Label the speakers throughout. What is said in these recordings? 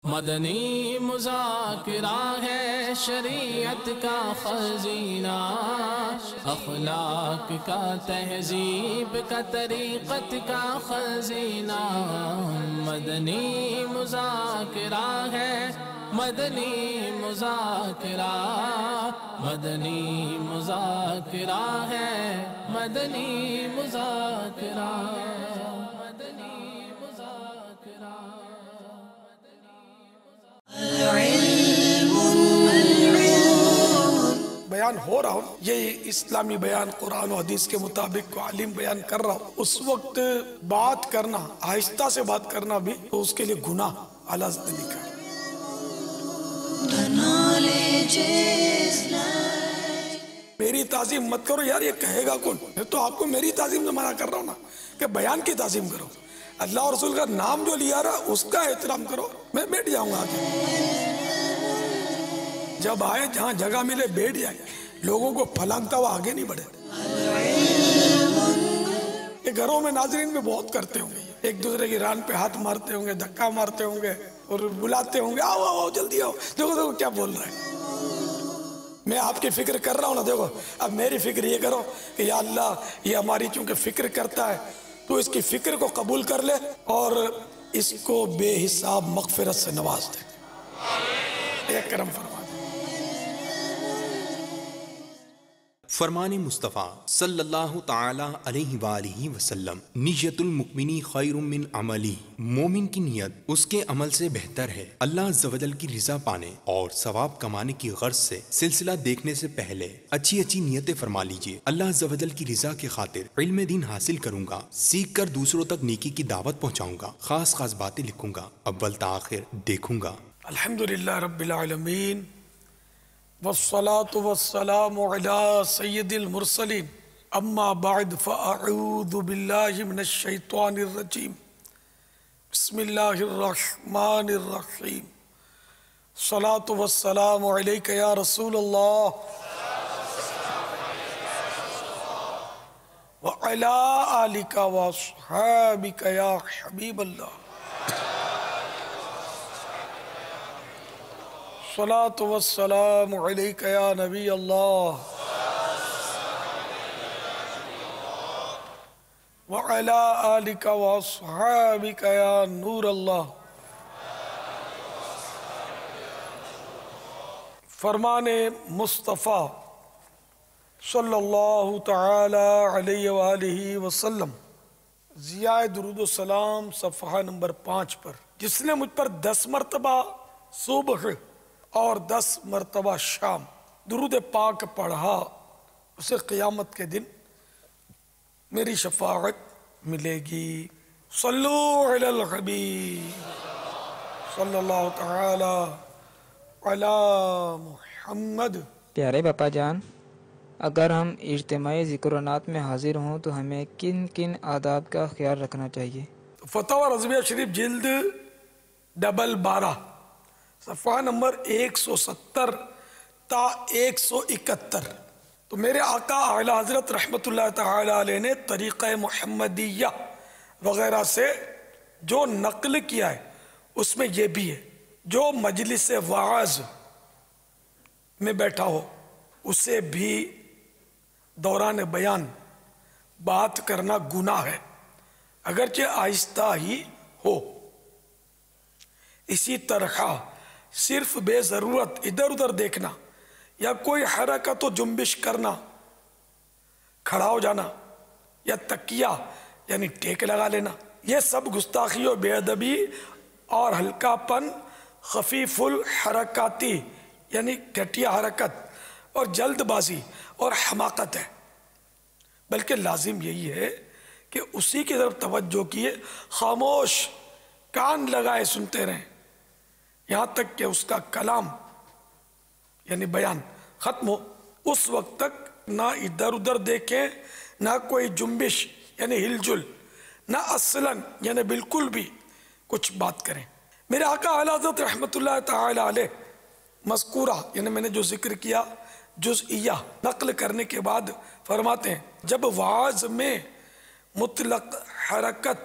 Speaker 1: مدنی مذاکرہ ہے شریعت کا خزینہ، اخلاق کا تہذیب کا طریقت کا خزینہ۔ مدنی مذاکرہ ہے، مدنی مذاکرہ، مدنی مذاکرہ ہے، مدنی مذاکرہ، مدنی مذاکرہ۔
Speaker 2: بیان ہو رہا ہوں، یہ اسلامی بیان قرآن و حدیث کے مطابق کو عالم بیان کر رہا ہوں، اس وقت بات کرنا، آہستہ سے بات کرنا بھی تو اس کے لیے گناہ اعلیٰ حضرت نے لکھا ہے۔ میری تعظیم مت کرو، یار یہ کہے گا کون؟ میں تو آپ کو میری تعظیم سے منع کر رہا ہوں نا، کہ بیان کی تعظیم کرو، اللہ اور رسول کا نام جو لیا رہا اس کا احترام کرو۔ میں بیٹھ جاؤں گا آگے، جب آئے جہاں جگہ ملے بیٹھ جائے، لوگوں کو پھلانگتا ہوا آگے نہیں بڑھے۔ یہ گھروں میں ناظرین بھی بہت کرتے ہوں گے، ایک دوسرے کی ران پہ ہاتھ مارتے ہوں گے، دھکا مارتے ہوں گے اور بلاتے ہوں گے، آؤ آؤ جلدی آؤ، دیکھو دیکھو کیا بول رہا ہے۔ میں آپ کی فکر کر رہا ہوں نا، دیکھو اب میری فکر یہ کرو کہ یا اللہ یہ ہماری چونکہ فکر کرتا ہے تو اس کی فکر کو قبول کر لے اور اس کو بے حساب مغفرت سے نواز دے، ایک کرم فرما۔
Speaker 3: فرمان مصطفیٰ صلی اللہ تعالی علیہ وآلہ وسلم، نیت المؤمن خیر من عملی، مومن کی نیت اس کے عمل سے بہتر ہے۔ اللہ عز و جل کی رضا پانے اور ثواب کمانے کی غرض سے سلسلہ دیکھنے سے پہلے اچھی اچھی نیتیں فرما لیجئے۔ اللہ عز و جل کی رضا کی خاطر علم دین حاصل کروں گا، سیکھ کر دوسروں تک نیکی کی دعوت پہنچاؤں گا، خاص خاص باتیں لکھوں گا، اول تاخر دیکھوں گا۔
Speaker 2: الحمدللہ رب العالمین، والصلاة والسلام على سید المرسلین، اما بعد فاعوذ باللہ من الشیطان الرجیم، بسم اللہ الرحمن الرحیم، الصلاة والسلام علیک یا رسول اللہ وعلی آلک واصحابک یا حبیب اللہ، الصلاة والسلام علیک یا نبی اللہ وعلی آلک واصحابک یا نور اللہ۔ فرمان مصطفیٰ صلی اللہ تعالی علیہ وآلہ وسلم، ضیاء درود و سلام صفحہ نمبر 5 پر، جس نے مجھ پر 10 مرتبہ صبح اور 10 مرتبہ شام درود پاک پڑھا، اسے قیامت کے دن میری شفاعت ملے گی۔ صلو علی الحبیب صلی اللہ تعالی علی محمد۔
Speaker 4: پیارے باپا جان، اگر ہم اجتماعی ذکر و نعت میں حاضر ہوں تو ہمیں کن کن آداب کا خیال رکھنا چاہیے؟
Speaker 2: فتاوی رضویہ شریف جلد 12 صفحہ نمبر 170 تا 171۔ تو میرے آقا اعلی حضرت رحمت اللہ تعالی علیہ نے طریقہ محمدیہ وغیرہ سے جو نقل کیا ہے اس میں یہ بھی ہے، جو مجلس وعظ میں بیٹھا ہو اسے بھی دوران بیان بات کرنا گناہ ہے، اگرچہ آہستہ ہی ہو۔ اسی طرح صرف بے ضرورت ادھر ادھر دیکھنا یا کوئی حرکت و جنبش کرنا، کھڑا ہو جانا یا تکیہ یعنی ٹیک لگا لینا، یہ سب گستاخی و بے ادبی اور ہلکا پن، خفیف الحرکاتی یعنی گھٹیا حرکت اور جلد بازی اور حماقت ہے۔ بلکہ لازم یہی ہے کہ اسی کی طرف توجہ کیے، خاموش کان لگائے سنتے رہیں یہاں تک کہ اس کا کلام یعنی بیان ختم ہو۔ اس وقت تک نہ ادھر ادھر دیکھیں، نہ کوئی جنبش یعنی ہل جل، نہ اصلاً یعنی بالکل بھی کچھ بات کریں۔ میرے آقا اعلی حضرت رحمت اللہ تعالی علیہ مذکورہ یعنی میں نے جو ذکر کیا جزئیہ نقل کرنے کے بعد فرماتے ہیں، جب وعظ میں مطلق حرکت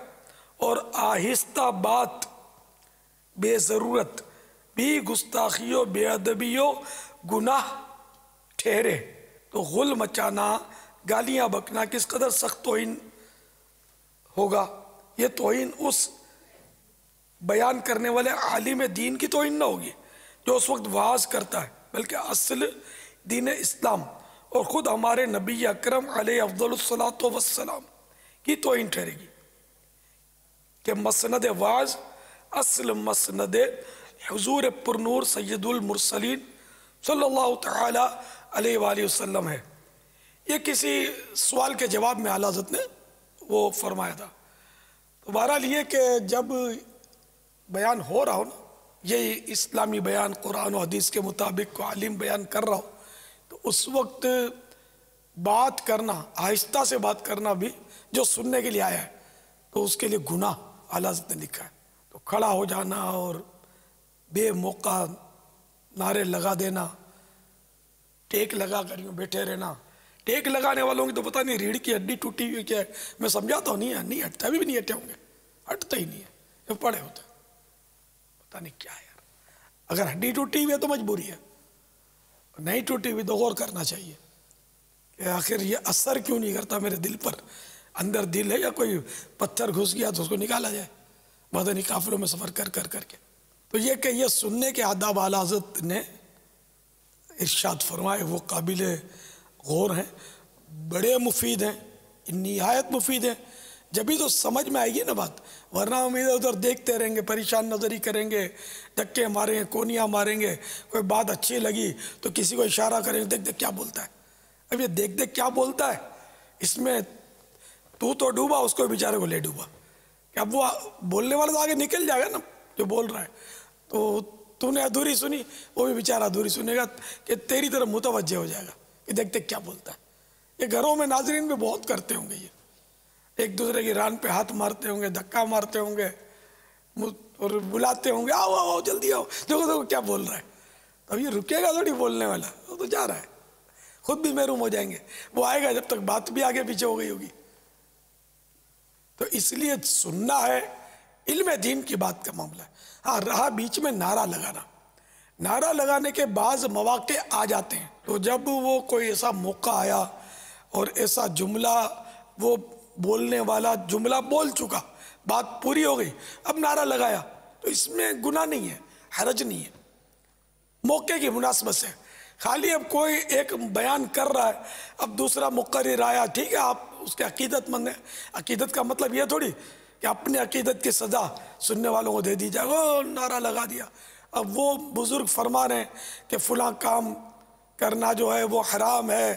Speaker 2: اور آہستہ بات بے ضرورت بھی گستاخی و بے ادبی و گناہ ٹھہرے تو غل مچانا، گالیاں بکنا کس قدر سخت توہین ہوگا۔ یہ توہین اس بیان کرنے والے عالم دین کی توہین نہ ہوگی جو اس وقت واعظ کرتا ہے، بلکہ اصل دین اسلام اور خود ہمارے نبی اکرم علیہ افضل الصلاۃ والسلام کی توہین ٹھہرے گی کہ مسند واعظ اصل مسند حضور پرنور سید المرسلین صلی اللہ تعالی علیہ وآلہ وسلم ہے۔ یہ کسی سوال کے جواب میں اعلیٰ حضرت نے وہ فرمایا تھا۔ تو بہرحال یہ کہ جب بیان ہو رہا ہو نا، یہ اسلامی بیان قرآن و حدیث کے مطابق کو عالم بیان کر رہا ہو، تو اس وقت بات کرنا، آہستہ سے بات کرنا بھی جو سننے کے لیے آیا ہے تو اس کے لیے گناہ اعلیٰ حضرت نے لکھا ہے۔ تو کھڑا ہو جانا اور بے موقع نعرے لگا دینا، ٹیک لگا کر یوں بیٹھے رہنا، ٹیک لگانے والوں کی تو پتہ نہیں ریڑھ کی ہڈی ٹوٹی ہوئی کیا ہے، میں سمجھاتا ہوں نہیں ہٹتا، ابھی بھی نہیں ہٹے ہوں گے، ہٹتا ہی نہیں ہے، یہ پڑے ہوتے ہیں، پتہ نہیں کیا ہے یار۔ اگر ہڈی ٹوٹی ہوئی ہے تو مجبوری ہے، نہیں ٹوٹی ہوئی تو غور کرنا چاہیے کہ آخر یہ اثر کیوں نہیں کرتا میرے دل پر، اندر دل ہے یا کوئی پتھر گھس گیا تو اس کو نکالا جائے مدنی قافلوں میں سفر کر کے۔ تو یہ کہ یہ سننے کے آداب اعلیٰ حضرت نے ارشاد فرمائے وہ قابل غور ہیں، بڑے مفید ہیں، نہایت مفید ہیں، جبھی تو سمجھ میں آئے گی نا بات، ورنہ ہم ادھر ادھر دیکھتے رہیں گے، پریشان نظری کریں گے، دھکے ماریں گے، کونیاں ماریں گے، کوئی بات اچھی لگی تو کسی کو اشارہ کریں گے، دیکھ کیا بولتا ہے۔ اب یہ دیکھ کیا بولتا ہے، اس میں تو ڈوبا، اس کو بیچارے کو لے ڈوبا، کہ اب وہ بولنے والا تو آگے نکل جائے گا نا جو بول رہا ہے، تو نے ادھوری سنی، وہ بھی بیچارہ ادھوری سنے گا کہ تیری طرف متوجہ ہو جائے گا کہ دیکھ کیا بولتا ہے۔ یہ گھروں میں ناظرین بھی بہت کرتے ہوں گے، یہ ایک دوسرے کی ران پہ ہاتھ مارتے ہوں گے، دھکا مارتے ہوں گے اور بلاتے ہوں گے، آؤ جلدی آؤ، دیکھو کیا بول رہا ہے۔ اب یہ رکے گا تھوڑی بولنے والا، وہ تو جا رہا ہے، خود بھی محروم ہو جائیں گے، وہ آئے گا جب تک بات بھی آگے پیچھے ہو گئی ہوگی۔ تو اس لیے سننا ہے، علم دین کی بات کا معاملہ ہے۔ ہاں رہا بیچ میں نعرہ لگانا، نعرہ لگانے کے بعض مواقع آ جاتے ہیں، تو جب وہ کوئی ایسا موقع آیا اور ایسا جملہ وہ بولنے والا جملہ بول چکا، بات پوری ہو گئی، اب نعرہ لگایا، تو اس میں گناہ نہیں ہے، حرج نہیں ہے، موقع کی مناسبت سے۔ خالی اب کوئی ایک بیان کر رہا ہے، اب دوسرا مقرر آیا، ٹھیک ہے آپ اس کے عقیدت مند ہیں، عقیدت کا مطلب یہ تھوڑی کہ اپنے عقیدت کی سزا سننے والوں کو دے دی جائے، وہ نعرہ لگا دیا۔ اب وہ بزرگ فرما رہے ہیں کہ فلاں کام کرنا جو ہے وہ حرام ہے،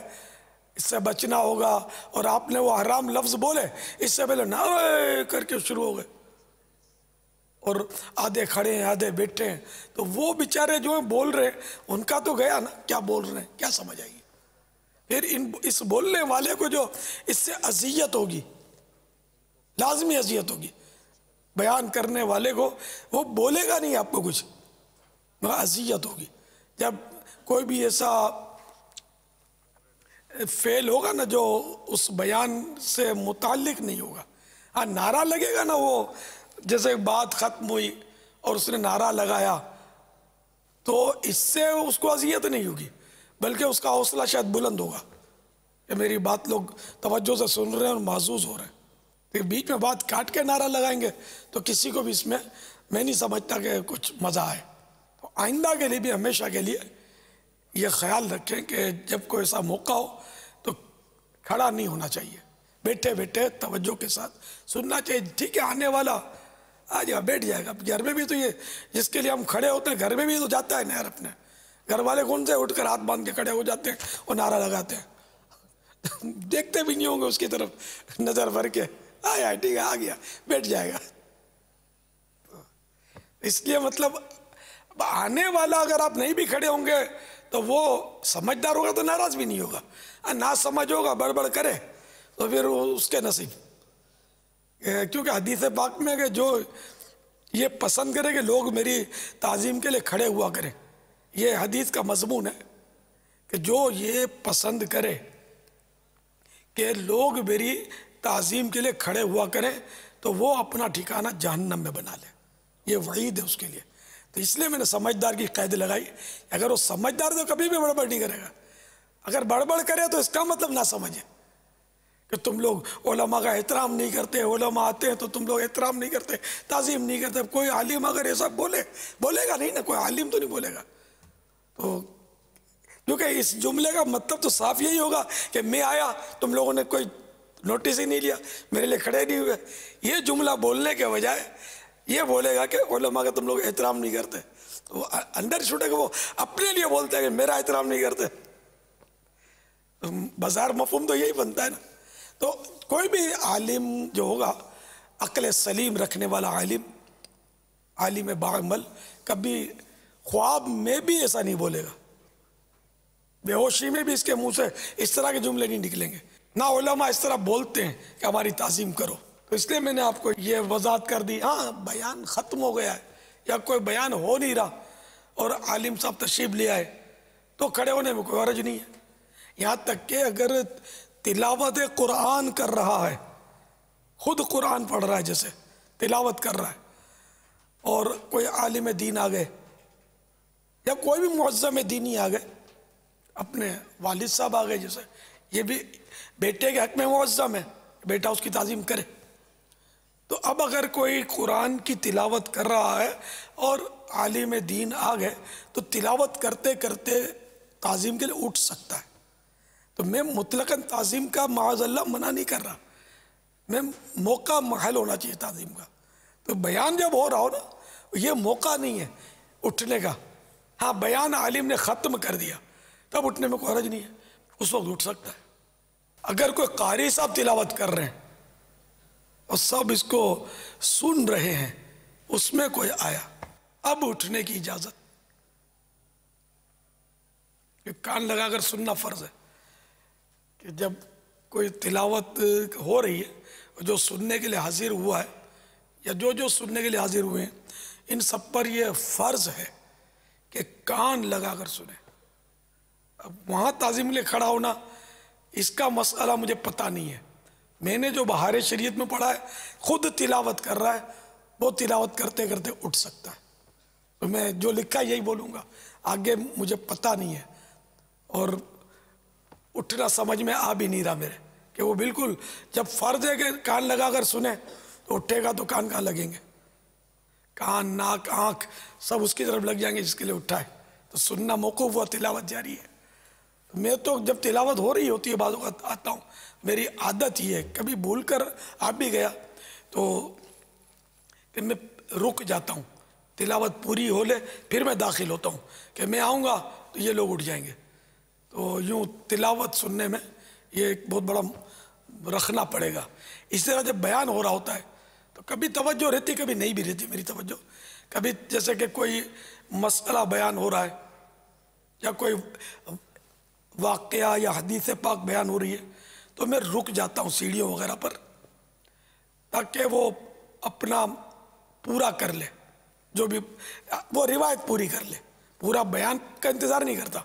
Speaker 2: اس سے بچنا ہوگا، اور آپ نے وہ حرام لفظ بولے، اس سے پہلے نعرے کر کے شروع ہو گئے، اور آدھے کھڑے ہیں آدھے بیٹھے ہیں، تو وہ بیچارے جو ہیں بول رہے ہیں، ان کا تو گیا نا، کیا بول رہے ہیں، کیا سمجھ آئے گی؟ پھر اس بولنے والے کو جو اس سے اذیت ہوگی، لازمی اذیت ہوگی، بیان کرنے والے کو، وہ بولے گا نہیں آپ کو کچھ، مگر اذیت ہوگی۔ جب کوئی بھی ایسا فعل ہوگا نا جو اس بیان سے متعلق نہیں ہوگا، ہاں نعرہ لگے گا نا، وہ جیسے بات ختم ہوئی اور اس نے نعرہ لگایا، تو اس سے اس کو اذیت نہیں ہوگی، بلکہ اس کا حوصلہ شاید بلند ہوگا کہ میری بات لوگ توجہ سے سن رہے ہیں اور محظوظ ہو رہے ہیں۔ پھر بیچ میں بات کاٹ کے نعرہ لگائیں گے تو کسی کو بھی اس میں نہیں سمجھتا کہ کچھ مزہ آئے۔ تو آئندہ کے لیے بھی، ہمیشہ کے لیے یہ خیال رکھیں کہ جب کوئی ایسا موقع ہو تو کھڑا نہیں ہونا چاہیے، بیٹھے بیٹھے توجہ کے ساتھ سننا چاہیے۔ ٹھیک ہے آنے والا آ جائے بیٹھ جائے گا، گھر میں بھی تو یہ جس کے لیے ہم کھڑے ہوتے ہیں گھر میں بھی تو جاتا ہے نا یار، اپنے گھر والے کون سے اٹھ کر ہاتھ باندھ کے کھڑے ہو جاتے ہیں اور نعرہ لگاتے ہیں، دیکھتے بھی نہیں ہوں گے اس کی طرف نظر بھر کے، آیا ٹھیک ہے آ گیا، بیٹھ جائے گا۔ اس لیے مطلب آنے والا اگر آپ نہیں بھی کھڑے ہوں گے تو وہ سمجھدار ہوگا تو ناراض بھی نہیں ہوگا، نہ سمجھ ہوگا بڑبڑ کرے تو پھر اس کے نصیب، کیونکہ حدیث پاک میں کہ جو یہ پسند کرے کہ لوگ میری تعظیم کے لیے کھڑے ہوا کریں، یہ حدیث کا مضمون ہے کہ جو یہ پسند کرے کہ لوگ میری تعظیم کے لیے کھڑے ہوا کریں تو وہ اپنا ٹھکانہ جہنم میں بنا لے، یہ وعید ہے اس کے لیے۔ تو اس لیے میں نے سمجھدار کی قید لگائی. اگر وہ سمجھدار تو کبھی بھی بڑبڑ نہیں کرے گا. اگر بڑبڑ کرے تو اس کا مطلب نہ سمجھے کہ تم لوگ علماء کا احترام نہیں کرتے, علماء آتے ہیں تو تم لوگ احترام نہیں کرتے, تعظیم نہیں کرتے. کوئی عالم اگر ایسا بولے گا نہیں نا, کوئی عالم تو نہیں بولے گا. تو کیونکہ اس جملے کا مطلب تو صاف یہی ہوگا کہ میں آیا, تم لوگوں نے کوئی نوٹس ہی نہیں لیا, میرے لیے کھڑے نہیں ہوئے. یہ جملہ بولنے کے بجائے یہ بولے گا کہ علماء کا تم لوگ احترام نہیں کرتے. تو انڈر چھوٹے کہ وہ اپنے لیے بولتے ہیں کہ میرا احترام نہیں کرتے. بازار مفہوم تو یہی بنتا ہے نا. تو کوئی بھی عالم جو ہوگا, عقل سلیم رکھنے والا عالم باعمل, کبھی خواب میں بھی ایسا نہیں بولے گا, بے ہوشی میں بھی اس کے منہ سے اس طرح کے جملے نہیں نکلیں گے. نہ علماء اس طرح بولتے ہیں کہ ہماری تعظیم کرو. تو اس لیے میں نے آپ کو یہ وضاحت کر دی. ہاں بیان ختم ہو گیا ہے یا کوئی بیان ہو نہیں رہا اور عالم صاحب تشریف لے آئے تو کھڑے ہونے میں کوئی حرج نہیں ہے. یہاں تک کہ اگر تلاوت قرآن کر رہا ہے, خود قرآن پڑھ رہا ہے, جیسے تلاوت کر رہا ہے, اور کوئی عالم دین آ گئے یا کوئی بھی معظم دینی آ گئے, اپنے والد صاحب آ گئے, جیسے یہ بھی بیٹے کے حق میں معظم ہے, بیٹا اس کی تعظیم کرے. تو اب اگر کوئی قرآن کی تلاوت کر رہا ہے اور عالم دین آ گئے تو تلاوت کرتے کرتے تعظیم کے لیے اٹھ سکتا ہے. تو میں مطلقاً تعظیم کا معاذ اللہ منع نہیں کر رہا, میں موقع محل ہونا چاہیے تعظیم کا. تو بیان جب ہو رہا ہو نا, یہ موقع نہیں ہے اٹھنے کا. ہاں بیان عالم نے ختم کر دیا تب اٹھنے میں کوئی حرج نہیں ہے, اس وقت اٹھ سکتا ہے. اگر کوئی قاری صاحب تلاوت کر رہے ہیں اور سب اس کو سن رہے ہیں, اس میں کوئی آیا, اب اٹھنے کی اجازت. کان لگا کر سننا فرض ہے کہ جب کوئی تلاوت ہو رہی ہے, جو سننے کے لیے حاضر ہوا ہے یا جو سننے کے لیے حاضر ہوئے ہیں, ان سب پر یہ فرض ہے کہ کان لگا کر سنیں. اب وہاں تعظیم کے لیے کھڑا ہونا, اس کا مسئلہ مجھے پتہ نہیں ہے. میں نے جو بہار شریعت میں پڑھا ہے, خود تلاوت کر رہا ہے, وہ تلاوت کرتے کرتے اٹھ سکتا ہے. تو میں جو لکھا یہی بولوں گا, آگے مجھے پتہ نہیں ہے. اور اٹھنا سمجھ میں آ بھی نہیں رہا میرے کہ وہ بالکل جب فرض ہے کہ کان لگا کر سنیں تو اٹھے گا تو کان کہاں لگیں گے, کان ناک آنکھ سب اس کی طرف لگ جائیں گے جس کے لیے اٹھا ہے. تو سننا موقوف ہوا, تلاوت جاری ہے. میں تو جب تلاوت ہو رہی ہوتی ہے بعض اوقات آتا ہوں, میری عادت یہ ہے, کبھی بھول کر آ بھی گیا تو کہ میں رک جاتا ہوں, تلاوت پوری ہو لے پھر میں داخل ہوتا ہوں کہ میں آؤں گا تو یہ لوگ اٹھ جائیں گے. تو یوں تلاوت سننے میں یہ ایک بہت بڑا رکھنا پڑے گا. اس طرح جب بیان ہو رہا ہوتا ہے تو کبھی توجہ رہتی, کبھی نہیں بھی رہتی میری توجہ. کبھی جیسے کہ کوئی مسئلہ بیان ہو رہا ہے یا کوئی واقعہ یا حدیث پاک بیان ہو رہی ہے تو میں رک جاتا ہوں سیڑھیوں وغیرہ پر, تاکہ وہ اپنا پورا کر لے, جو بھی وہ روایت پوری کر لے. پورا بیان کا انتظار نہیں کرتا.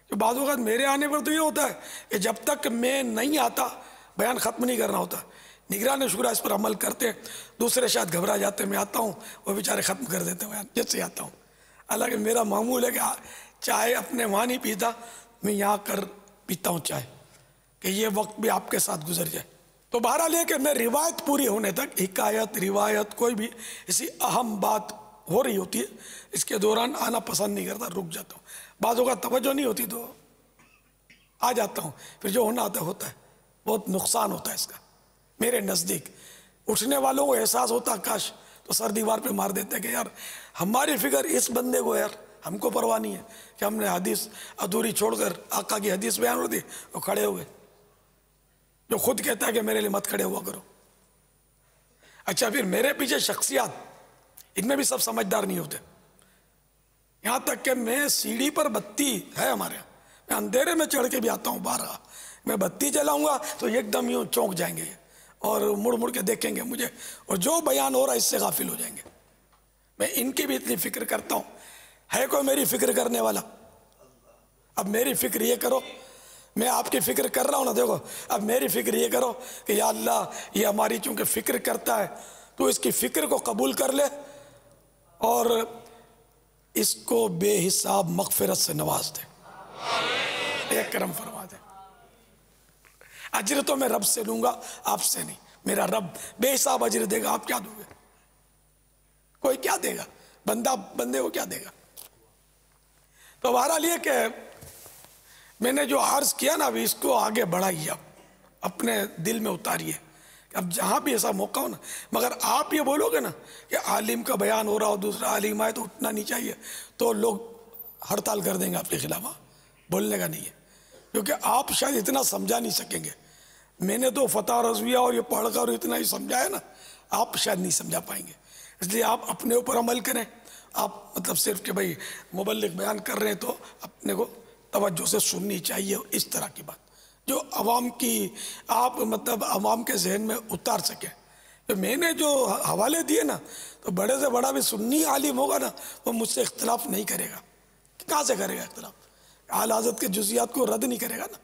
Speaker 2: کہ بعض اوقات میرے آنے پر تو یہ ہوتا ہے کہ جب تک میں نہیں آتا بیان ختم نہیں کرنا ہوتا. نگران شورا اس پر عمل کرتے ہیں, دوسرے شاید گھبرا جاتے ہیں, میں آتا ہوں وہ بیچارے ختم کر دیتے ہیں بیان جیسے آتا ہوں. حالانکہ میرا معمول ہے کہ چائے اپنے وہاں نہیں پیتا, میں یہاں کر پیتا ہوں چائے, کہ یہ وقت بھی آپ کے ساتھ گزر جائے. تو بہرحال یہ کہ میں روایت پوری ہونے تک, حکایت روایت کوئی بھی ایسی اہم بات ہو رہی ہوتی ہے, اس کے دوران آنا پسند نہیں کرتا, رک جاتا ہوں. بعض اوقات توجہ نہیں ہوتی تو آ جاتا ہوں, پھر جو ہونا ہوتا ہے. بہت نقصان ہوتا ہے اس کا میرے نزدیک. اٹھنے والوں کو احساس ہوتا کاش تو سر دیوار پہ مار دیتے کہ یار ہماری فکر اس بندے کو, یار ہم کو پرواہ نہیں ہے کہ ہم نے حدیث ادھوری چھوڑ کر آقا کی حدیث بیان ہو دی, وہ کھڑے ہو گئے. جو خود کہتا ہے کہ میرے لیے مت کھڑے ہوا کرو. اچھا پھر میرے پیچھے شخصیات, ان میں بھی سب سمجھدار نہیں ہوتے. یہاں تک کہ میں سیڑھی پر بتی ہے ہمارے یہاں, میں اندھیرے میں چڑھ کے بھی آتا ہوں باہر, میں بتی جلاؤں گا تو ایک دم یوں چونک جائیں گے اور مڑ مڑ کے دیکھیں گے مجھے, اور جو بیان ہو رہا ہے اس سے غافل ہو جائیں گے. میں ان کی بھی اتنی فکر کرتا ہوں. ہے کوئی میری فکر کرنے والا؟ اب میری فکر یہ کرو, میں آپ کی فکر کر رہا ہوں نا, دیکھو اب میری فکر یہ کرو کہ یا اللہ یہ ہماری چونکہ فکر کرتا ہے تو اس کی فکر کو قبول کر لے, اور اس کو بے حساب مغفرت سے نواز دے، ایک کرم فرما دے۔ اجر تو میں رب سے لوں گا، آپ سے نہیں۔ میرا رب بے حساب اجر دے گا، آپ کیا دو گے؟ کوئی کیا دے گا؟ بندہ بندے کو کیا دے گا؟ تو بہرحال یہ کہ میں نے جو عرض کیا نا، ابھی اس کو آگے بڑھائیے، آپ اپنے دل میں اتاریے۔ اب جہاں بھی ایسا موقع ہو نا، مگر آپ یہ بولو گے نا کہ عالم کا بیان ہو رہا ہو، دوسرا عالم آئے تو اٹھنا نہیں چاہیے، تو لوگ ہڑتال کر دیں گے آپ کے خلاف۔ بولنے کا نہیں ہے، کیونکہ آپ شاید اتنا سمجھا نہیں سکیں گے۔ میں نے تو فتح رضویہ اور یہ پڑھ کر اتنا ہی سمجھایا نا، آپ شاید نہیں سمجھا پائیں گے۔ اس لیے آپ اپنے اوپر عمل کریں۔ آپ مطلب صرف کہ بھئی مبلغ بیان کر رہے ہیں تو اپنے کو توجہ سے سننی چاہیے، اس طرح کی بات جو عوام کی آپ مطلب عوام کے ذہن میں اتار سکیں۔ تو میں نے جو حوالے دیے نا، تو بڑے سے بڑا بھی سنی عالم ہوگا نا، وہ مجھ سے اختلاف نہیں کرے گا۔ کہاں سے کرے گا اختلاف؟ اعلی حضرت کے جزیات کو رد نہیں کرے گا نا۔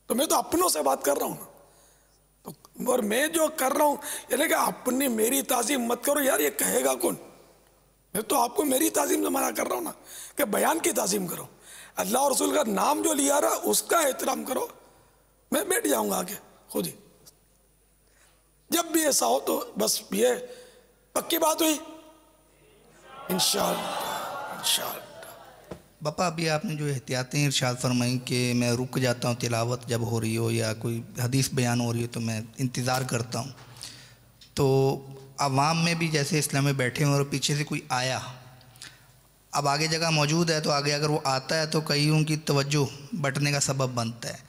Speaker 2: تو میں تو اپنوں سے بات کر رہا ہوں نا، اور میں جو کر رہا ہوں یعنی کہ اپنی میری تعظیم مت کرو یار، یہ کہے گا کون؟ میں تو آپ کو میری تعظیم سے منع کر رہا ہوں نا، کہ بیان کی تعظیم کرو، اللہ اور رسول کا نام جو لیا رہا اس کا احترام کرو۔ میں بیٹھ جاؤں گا آگے خود ہی، جب بھی ایسا ہو تو بس یہ پکی بات ہوئی، انشاءاللہ انشاءاللہ۔
Speaker 5: باپا ابھی آپ نے جو احتیاطیں ارشاد فرمائیں کہ میں رک جاتا ہوں تلاوت جب ہو رہی ہو یا کوئی حدیث بیان ہو رہی ہو تو میں انتظار کرتا ہوں، تو عوام میں بھی جیسے اسلام میں بیٹھے ہوں اور پیچھے سے کوئی آیا، اب آگے جگہ موجود ہے تو آگے اگر وہ آتا ہے تو کئیوں کی توجہ بٹنے کا سبب بنتا ہے،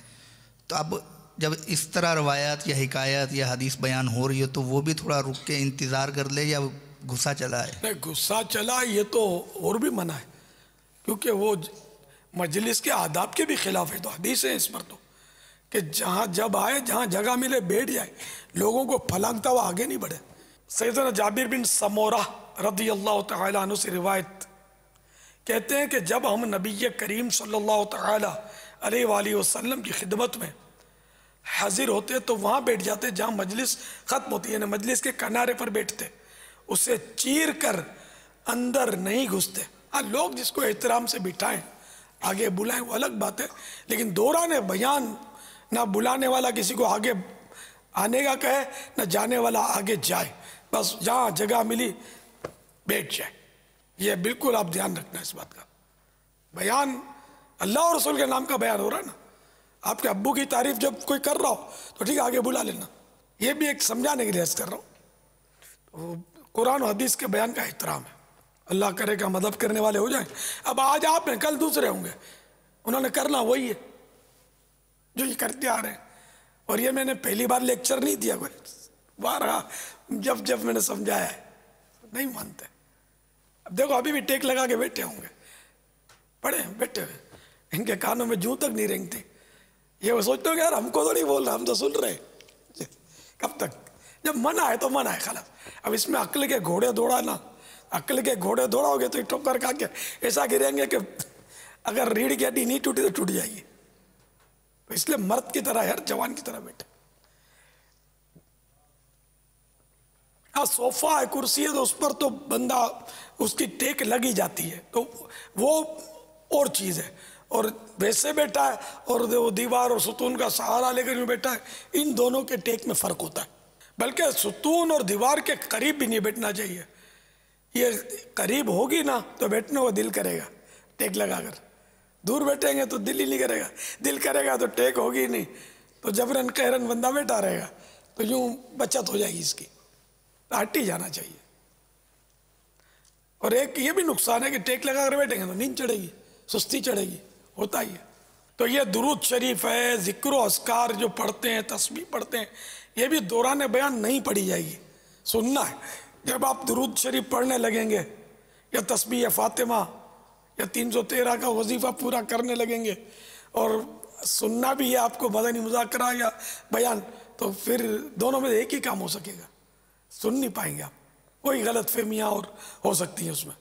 Speaker 5: تو اب جب اس طرح روایات یا حکایات یا حدیث بیان ہو رہی ہو تو وہ بھی تھوڑا رک کے انتظار کر لے یا غصہ چلا ہے؟
Speaker 2: نہیں، غصہ چلا یہ تو اور بھی منع ہے، کیونکہ وہ مجلس کے آداب کے بھی خلاف ہے۔ تو حدیث ہے اس پر تو کہ جہاں جب آئے، جہاں جگہ ملے بیٹھ جائے، لوگوں کو پھلانگتا ہوا آگے نہیں بڑھے۔ سیدنا جابر بن سمورہ رضی اللہ تعالیٰ عنہ سے روایت کہتے ہیں کہ جب ہم نبی کریم صلی اللہ تعالیٰ علیہ وآلہ وسلم کی خدمت میں حاضر ہوتے تو وہاں بیٹھ جاتے جہاں مجلس ختم ہوتی ہے، یعنی مجلس کے کنارے پر بیٹھتے، اسے چیر کر اندر نہیں گھستے۔ لوگ جس کو احترام سے بٹھائیں، آگے بلائیں، وہ الگ بات ہے، لیکن دوران بیان نہ بلانے والا کسی کو آگے آنے کا کہے، نہ جانے والا آگے جائے، بس جہاں جگہ ملی بیٹھ جائے۔ یہ بالکل آپ دھیان رکھنا اس بات کا۔ بیان اللہ اور رسول کے نام کا بیان ہو رہا ہے نا، آپ کے ابو کی تعریف جب کوئی کر رہا ہو تو ٹھیک ہے آگے بلا لینا، یہ بھی ایک سمجھانے کے لیے عرض کر رہا ہوں۔ قرآن و حدیث کے بیان کا احترام ہے، اللہ کرے کہ مدد کرنے والے ہو جائیں۔ اب آج آپ ہیں، کل دوسرے ہوں گے، انہوں نے کرنا وہی ہے جو یہ کرتے آ رہے ہیں۔ اور یہ میں نے پہلی بار لیکچر نہیں دیا، کوئی بارہ جب میں نے سمجھایا ہے نہیں مانتے۔ اب دیکھو ابھی بھی ٹیک لگا کے بیٹھے ہوں گے، پڑھے بیٹھے ہوئے، ان کے کانوں میں جوں تک نہیں رینگتی، یہ وہ سوچتے ہو کہ یار ہم کو تو نہیں بول رہا، ہم تو سن رہے۔ کب تک؟ جب منع ہے تو منع ہے، خلاص۔ اب اس میں عقل کے گھوڑے دوڑانا، عقل کے گھوڑے دوڑاؤ گے تو ٹھوکر کھا کے ایسا گریں گے کہ اگر ریڑھ کی ہڈی نہیں ٹوٹی تو ٹوٹ جائے گی۔ تو اس لیے مرد کی طرح ہر جوان کی طرح بیٹھے۔ صوفہ ہے، کرسی ہے، تو اس پر تو بندہ اس کی ٹیک لگی جاتی ہے، تو وہ اور چیز ہے، اور ویسے بیٹھا ہے اور وہ دیوار اور ستون کا سہارا لے کر بیٹھا ہے، ان دونوں کے ٹیک میں فرق ہوتا ہے۔ بلکہ ستون اور دیوار کے قریب بھی نہیں بیٹھنا چاہیے، یہ قریب ہوگی نا تو بیٹھنے کو دل کرے گا ٹیک لگا کر، دور بیٹھیں گے تو دل ہی نہیں کرے گا، دل کرے گا تو ٹیک ہوگی نہیں، تو جبرن قہرن بندہ بیٹھا رہے گا، تو یوں بچت ہو جائے گی اس کی، ہٹ ہی جانا چاہیے۔ اور ایک یہ بھی نقصان ہے کہ ٹیک لگا کر بیٹھیں گے تو نیند چڑھے گی، سستی چڑھے گی، ہوتا ہی ہے۔ تو یہ درود شریف ہے، ذکر و اذکار جو پڑھتے ہیں، تسبیح پڑھتے ہیں، یہ بھی دوران بیان نہیں پڑھی جائے گی، سننا ہے۔ جب آپ درود شریف پڑھنے لگیں گے یا تسبیح فاطمہ یا 313 کا وظیفہ پورا کرنے لگیں گے اور سننا بھی ہے آپ کو مدنی مذاکرہ یا بیان، تو پھر دونوں میں ایک ہی کام ہو سکے گا، سن نہیں پائیں گے آپ، کوئی غلط فہمیاں اور ہو سکتی ہیں اس میں۔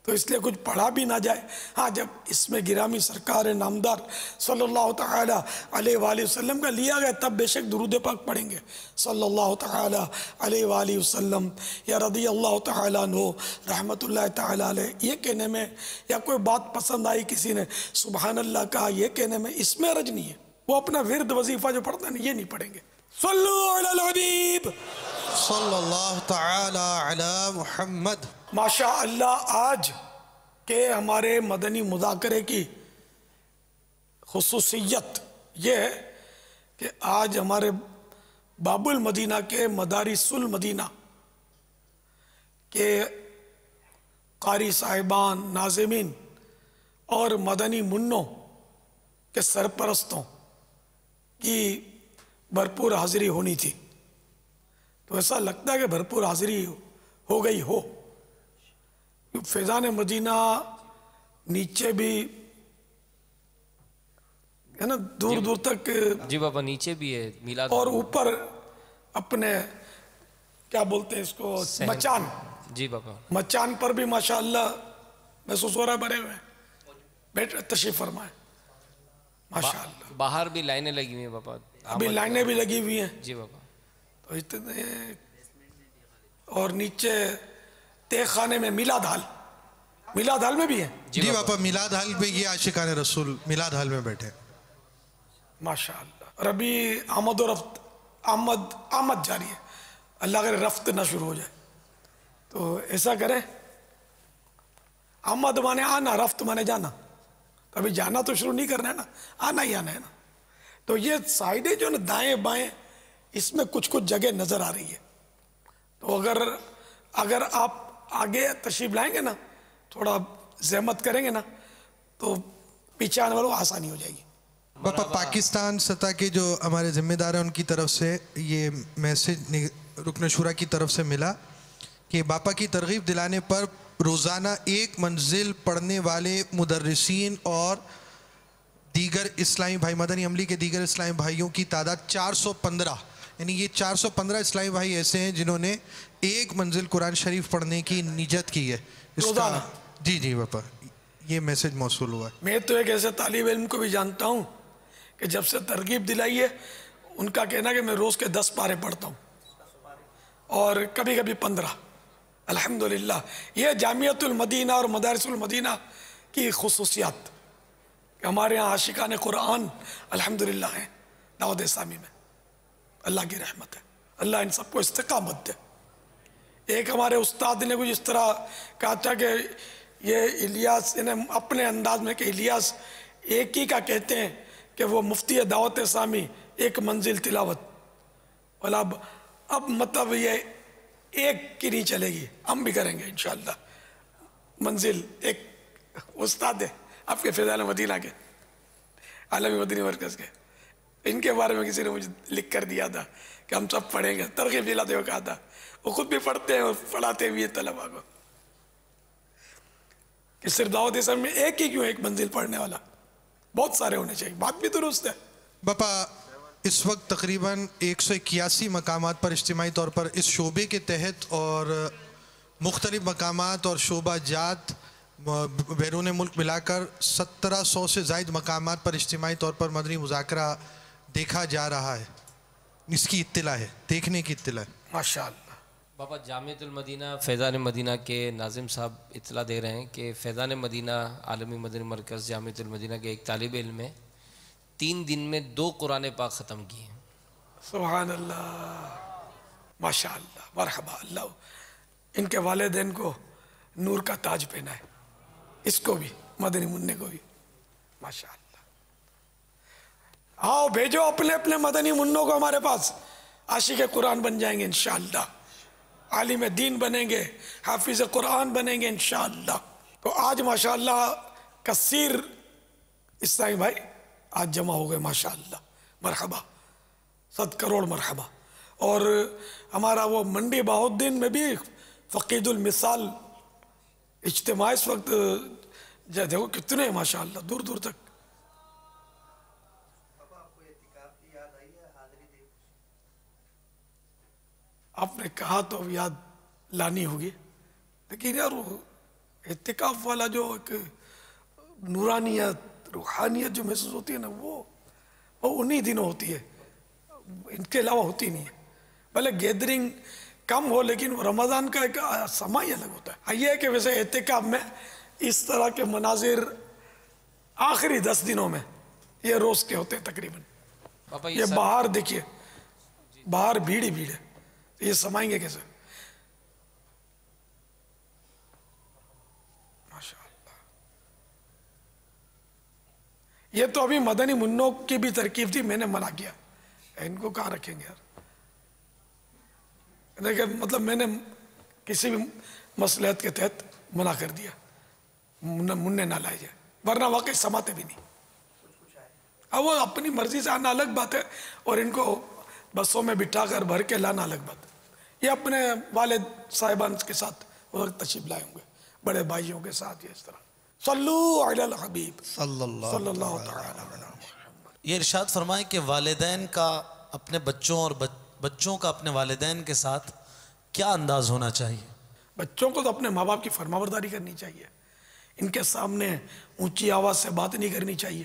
Speaker 2: تو اس لیے کچھ پڑھا بھی نہ جائے. ہاں جب اس میں گرامی سرکار نامدار صلی اللہ تعالی علیہ وآلہ وسلم کا لیا گیا تب بے شک درود پاک پڑھیں گے صلی اللہ تعالی علیہ وآلہ وسلم یا رضی اللہ تعالیٰ عنہ رحمت اللہ تعالی علیہ یہ کہنے میں، یا کوئی بات پسند آئی کسی نے سبحان اللہ کہا یہ کہنے میں، اس میں حرج نہیں ہے. وہ اپنا ورد وظیفہ جو پڑھتا ہے یہ نہیں پڑھیں گے. صلو علی الحبیب
Speaker 6: صلی اللہ تعالی علی محمد.
Speaker 2: ماشاء اللہ آج کے ہمارے مدنی مذاکرے کی خصوصیت یہ ہے کہ آج ہمارے باب المدینہ کے مدارس المدینہ کے قاری صاحبان، ناظمین اور مدنی منوں کے سرپرستوں کی بھرپور حاضری ہونی تھی. تو ایسا لگتا ہے کہ بھرپور حاضری ہو گئی ہو. فیضان مدینہ نیچے بھی ہے نا دور دور تک،
Speaker 7: جی بابا نیچے بھی ہے میلاد،
Speaker 2: اور اوپر اپنے کیا بولتے ہیں اس کو مچان،
Speaker 7: جی بابا
Speaker 2: مچان پر بھی ماشاءاللہ محسوس ہو رہا ہے بھرے ہوئے. بیٹھ تشریف فرمائے ماشاءاللہ.
Speaker 7: باہر بھی لائنیں لگی ہوئی ہیں بابا،
Speaker 2: ابھی لائنیں بھی لگی ہوئی ہیں.
Speaker 7: جی بابا.
Speaker 2: تو اتنے، اور نیچے تہ خانے میں میلاد ہال، میلاد ہال میں بھی ہے.
Speaker 6: جی باپا میلاد حال پہ یہ عاشقان رسول میلاد حال میں بیٹھے
Speaker 2: ماشاءاللہ. اور ابھی آمد و رفت، آمد جاری ہے. اللہ کرے رفت نہ شروع ہو جائے. تو ایسا کرے، آمد مانے آنا، رفت مانے جانا. تو ابھی جانا تو شروع نہیں کرنا ہے نا، آنا ہی آنا ہے نا. تو یہ سائڈیں جو نا دائیں بائیں اس میں کچھ جگہ نظر آ رہی ہے. تو اگر آپ آگے تشریف لائیں گے نا، تھوڑا زحمت کریں گے نا، تو پیچھے آنے والوں کو آسانی ہو جائے گی.
Speaker 6: باپا پاکستان سطح کے جو ہمارے ذمہ دار ہیں ان کی طرف سے یہ میسج رکن شورا کی طرف سے ملا کہ باپا کی ترغیب دلانے پر روزانہ ایک منزل پڑھنے والے مدرسین اور دیگر اسلامی بھائی، مدنی عملی کے دیگر اسلامی بھائیوں کی تعداد 415، یعنی یہ 415 اسلامی بھائی ایسے ہیں جنہوں نے ایک منزل قرآن شریف پڑھنے کی نیت کی ہے
Speaker 2: روزانہ.
Speaker 6: جی باپا یہ میسج موصول ہوا ہے.
Speaker 2: میں تو ایک ایسے طالب علم کو بھی جانتا ہوں کہ جب سے ترغیب دلائی ہے ان کا کہنا کہ میں روز کے 10 پارے پڑھتا ہوں اور کبھی کبھی 15. الحمدللہ یہ جامعۃ المدینہ اور مدارس المدینہ کی خصوصیات کہ ہمارے ہاں عاشقان قرآن الحمدللہ ہیں دعوت اسلامی میں. اللہ کی رحمت ہے. اللہ ان سب کو استقامت دے. ایک ہمارے استاد نے کچھ اس طرح کہا تھا کہ یہ الیاس انہیں اپنے انداز میں کہ الیاس ایک ہی کا کہتے ہیں کہ وہ مفتی دعوت اسلامی ایک منزل تلاوت. اب مطلب یہ ایک کی نہیں چلے گی، ہم بھی کریں گے انشاءاللہ. منزل ایک استاد ہے آپ کے فیضان مدینہ کے عالمی مدنی مرکز کے، ان کے بارے میں کسی نے مجھے لکھ کر دیا تھا کہ ہم سب پڑھیں گے. ترغیب دلاتے ہوئے کہا تھا، وہ خود بھی پڑھتے ہیں اور پڑھاتے بھی ہیں طلباء کو کہ صرف دعوت اسلام میں ایک ہی کیوں، ایک منزل پڑھنے والا، بہت سارے ہونے چاہیے. بات بھی درست ہے.
Speaker 6: باپا اس وقت تقریباً 181 مقامات پر اجتماعی طور پر اس شعبے کے تحت اور مختلف مقامات اور شعبہ جات بیرون ملک ملا کر 1700 سے زائد مقامات پر اجتماعی طور پر مدنی مذاکرہ دیکھا جا رہا ہے. اس کی اطلاع ہے، دیکھنے کی اطلاع ہے.
Speaker 2: ماشاءاللہ.
Speaker 7: بابا جامعۃ المدینہ فیضان مدینہ کے ناظم صاحب اطلاع دے رہے ہیں کہ فیضان مدینہ عالمی مدنی مرکز جامعۃ المدینہ کے ایک طالب علم نے 3 دن میں 2 قرآن پاک ختم کیے ہیں.
Speaker 2: سبحان اللہ، ماشاءاللہ، مرحبا. اللہ ان کے والدین کو نور کا تاج پہنا ہے، اس کو بھی مدنی منع کو بھی ماشاءاللہ. آؤ بھیجو اپنے اپنے مدنی منوں کو ہمارے پاس، عاشق قرآن بن جائیں گے انشاءاللہ، عالم دین بنیں گے، حافظ قرآن بنیں گے انشاءاللہ. تو آج ماشاءاللہ کثیر اسلامی بھائی آج جمع ہو گئے ماشاءاللہ. مرحبا، 100 کروڑ مرحبا. اور ہمارا وہ منڈی بہاؤالدین میں بھی فقید المثال اجتماع اس وقت دیکھو کتنے ماشاءاللہ دور دور تک. آپ نے کہا تو یاد لانی ہوگی، لیکن یار اعتکاف والا جو ایک نورانیت روحانیت جو محسوس ہوتی ہے نا وہ انہی دنوں ہوتی ہے، ان کے علاوہ ہوتی نہیں ہے. بھلے گیدرنگ کم ہو لیکن رمضان کا ایک سما ہی الگ ہوتا ہے. یہ ہے کہ ویسے اعتکاف میں اس طرح کے مناظر آخری 10 دنوں میں یہ روز کے ہوتے ہیں تقریباً.
Speaker 7: پاپا
Speaker 2: یہ باہر دیکھیے، باہر بھیڑ ہی بھیڑ ہے، یہ سمائیں گے کیسے؟ ماشاء اللہ. یہ تو ابھی مدنی منوں کی بھی ترکیب تھی، میں نے منع کیا، ان کو کہاں رکھیں گے یار. مطلب میں نے کسی بھی مصلحت کے تحت منع کر دیا، منع نہ لائے جائے، ورنہ واقعی سماتے بھی نہیں. اب وہ اپنی مرضی سے آنا الگ بات ہے، اور ان کو بسوں میں بٹھا کر بھر کے لانا الگ بات ہے. یہ اپنے والد صاحبان کے ساتھ وقت تشریف لائے ہوں گے، بڑے بھائیوں کے ساتھ. یہ اس طرح صلو علی الحبیب
Speaker 5: صلی اللہ
Speaker 2: تعالی علیہ وسلم.
Speaker 8: یہ ارشاد فرمائیں کہ والدین کا اپنے بچوں اور بچوں کا اپنے والدین کے ساتھ کیا انداز ہونا چاہیے؟
Speaker 2: بچوں کو تو اپنے ماں باپ کی فرمانبرداری کرنی چاہیے، ان کے سامنے اونچی آواز سے بات نہیں کرنی چاہیے.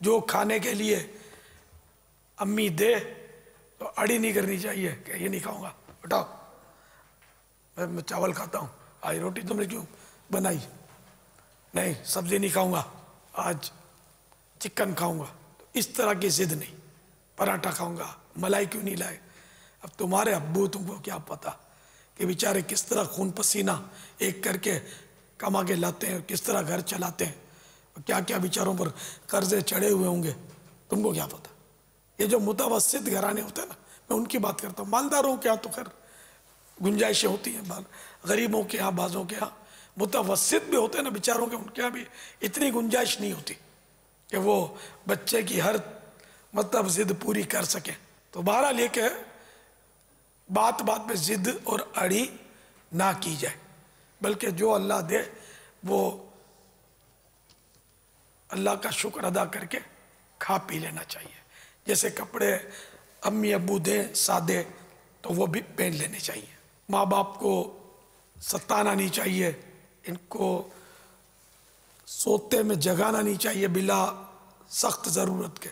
Speaker 2: جو کھانے کے لیے امی دے تو اڑی نہیں کرنی چاہیے کہ یہ نہیں کھاؤں گا، ہٹاؤ، میں چاول کھاتا ہوں، آج روٹی تم نے کیوں بنائی، نہیں سبزی نہیں کھاؤں گا، آج چکن کھاؤں گا. تو اس طرح کی ضد نہیں. پراٹھا کھاؤں گا، ملائی کیوں نہیں لائے. اب تمہارے ابو تم کو کیا پتا کہ بیچارے کس طرح خون پسینہ ایک کر کے کما کے لاتے ہیں، کس طرح گھر چلاتے ہیں، کیا کیا بیچاروں پر قرضے چڑھے ہوئے ہوں گے، تم کو کیا پتا. یہ جو متوسط گھرانے ہوتے ہیں نا، میں ان کی بات کرتا ہوں. مالداروں کے ہاں تو خیر گنجائشیں ہوتی ہیں، غریبوں کے ہاں بعضوں کے ہاں متوسط بھی ہوتے ہیں نا بیچاروں کے، ان کے ہاں بھی اتنی گنجائش نہیں ہوتی کہ وہ بچے کی ہر مطلب ضد پوری کر سکیں. تو بہرحال یہ کہ بات بات پہ ضد اور اڑی نہ کی جائے، بلکہ جو اللہ دے وہ اللہ کا شکر ادا کر کے کھا پی لینا چاہیے. جیسے کپڑے امی ابو دیں سادے تو وہ بھی پہن لینے چاہیے. ماں باپ کو ستانا نہیں چاہیے، ان کو سوتے میں جگانا نہیں چاہیے بلا سخت ضرورت کے.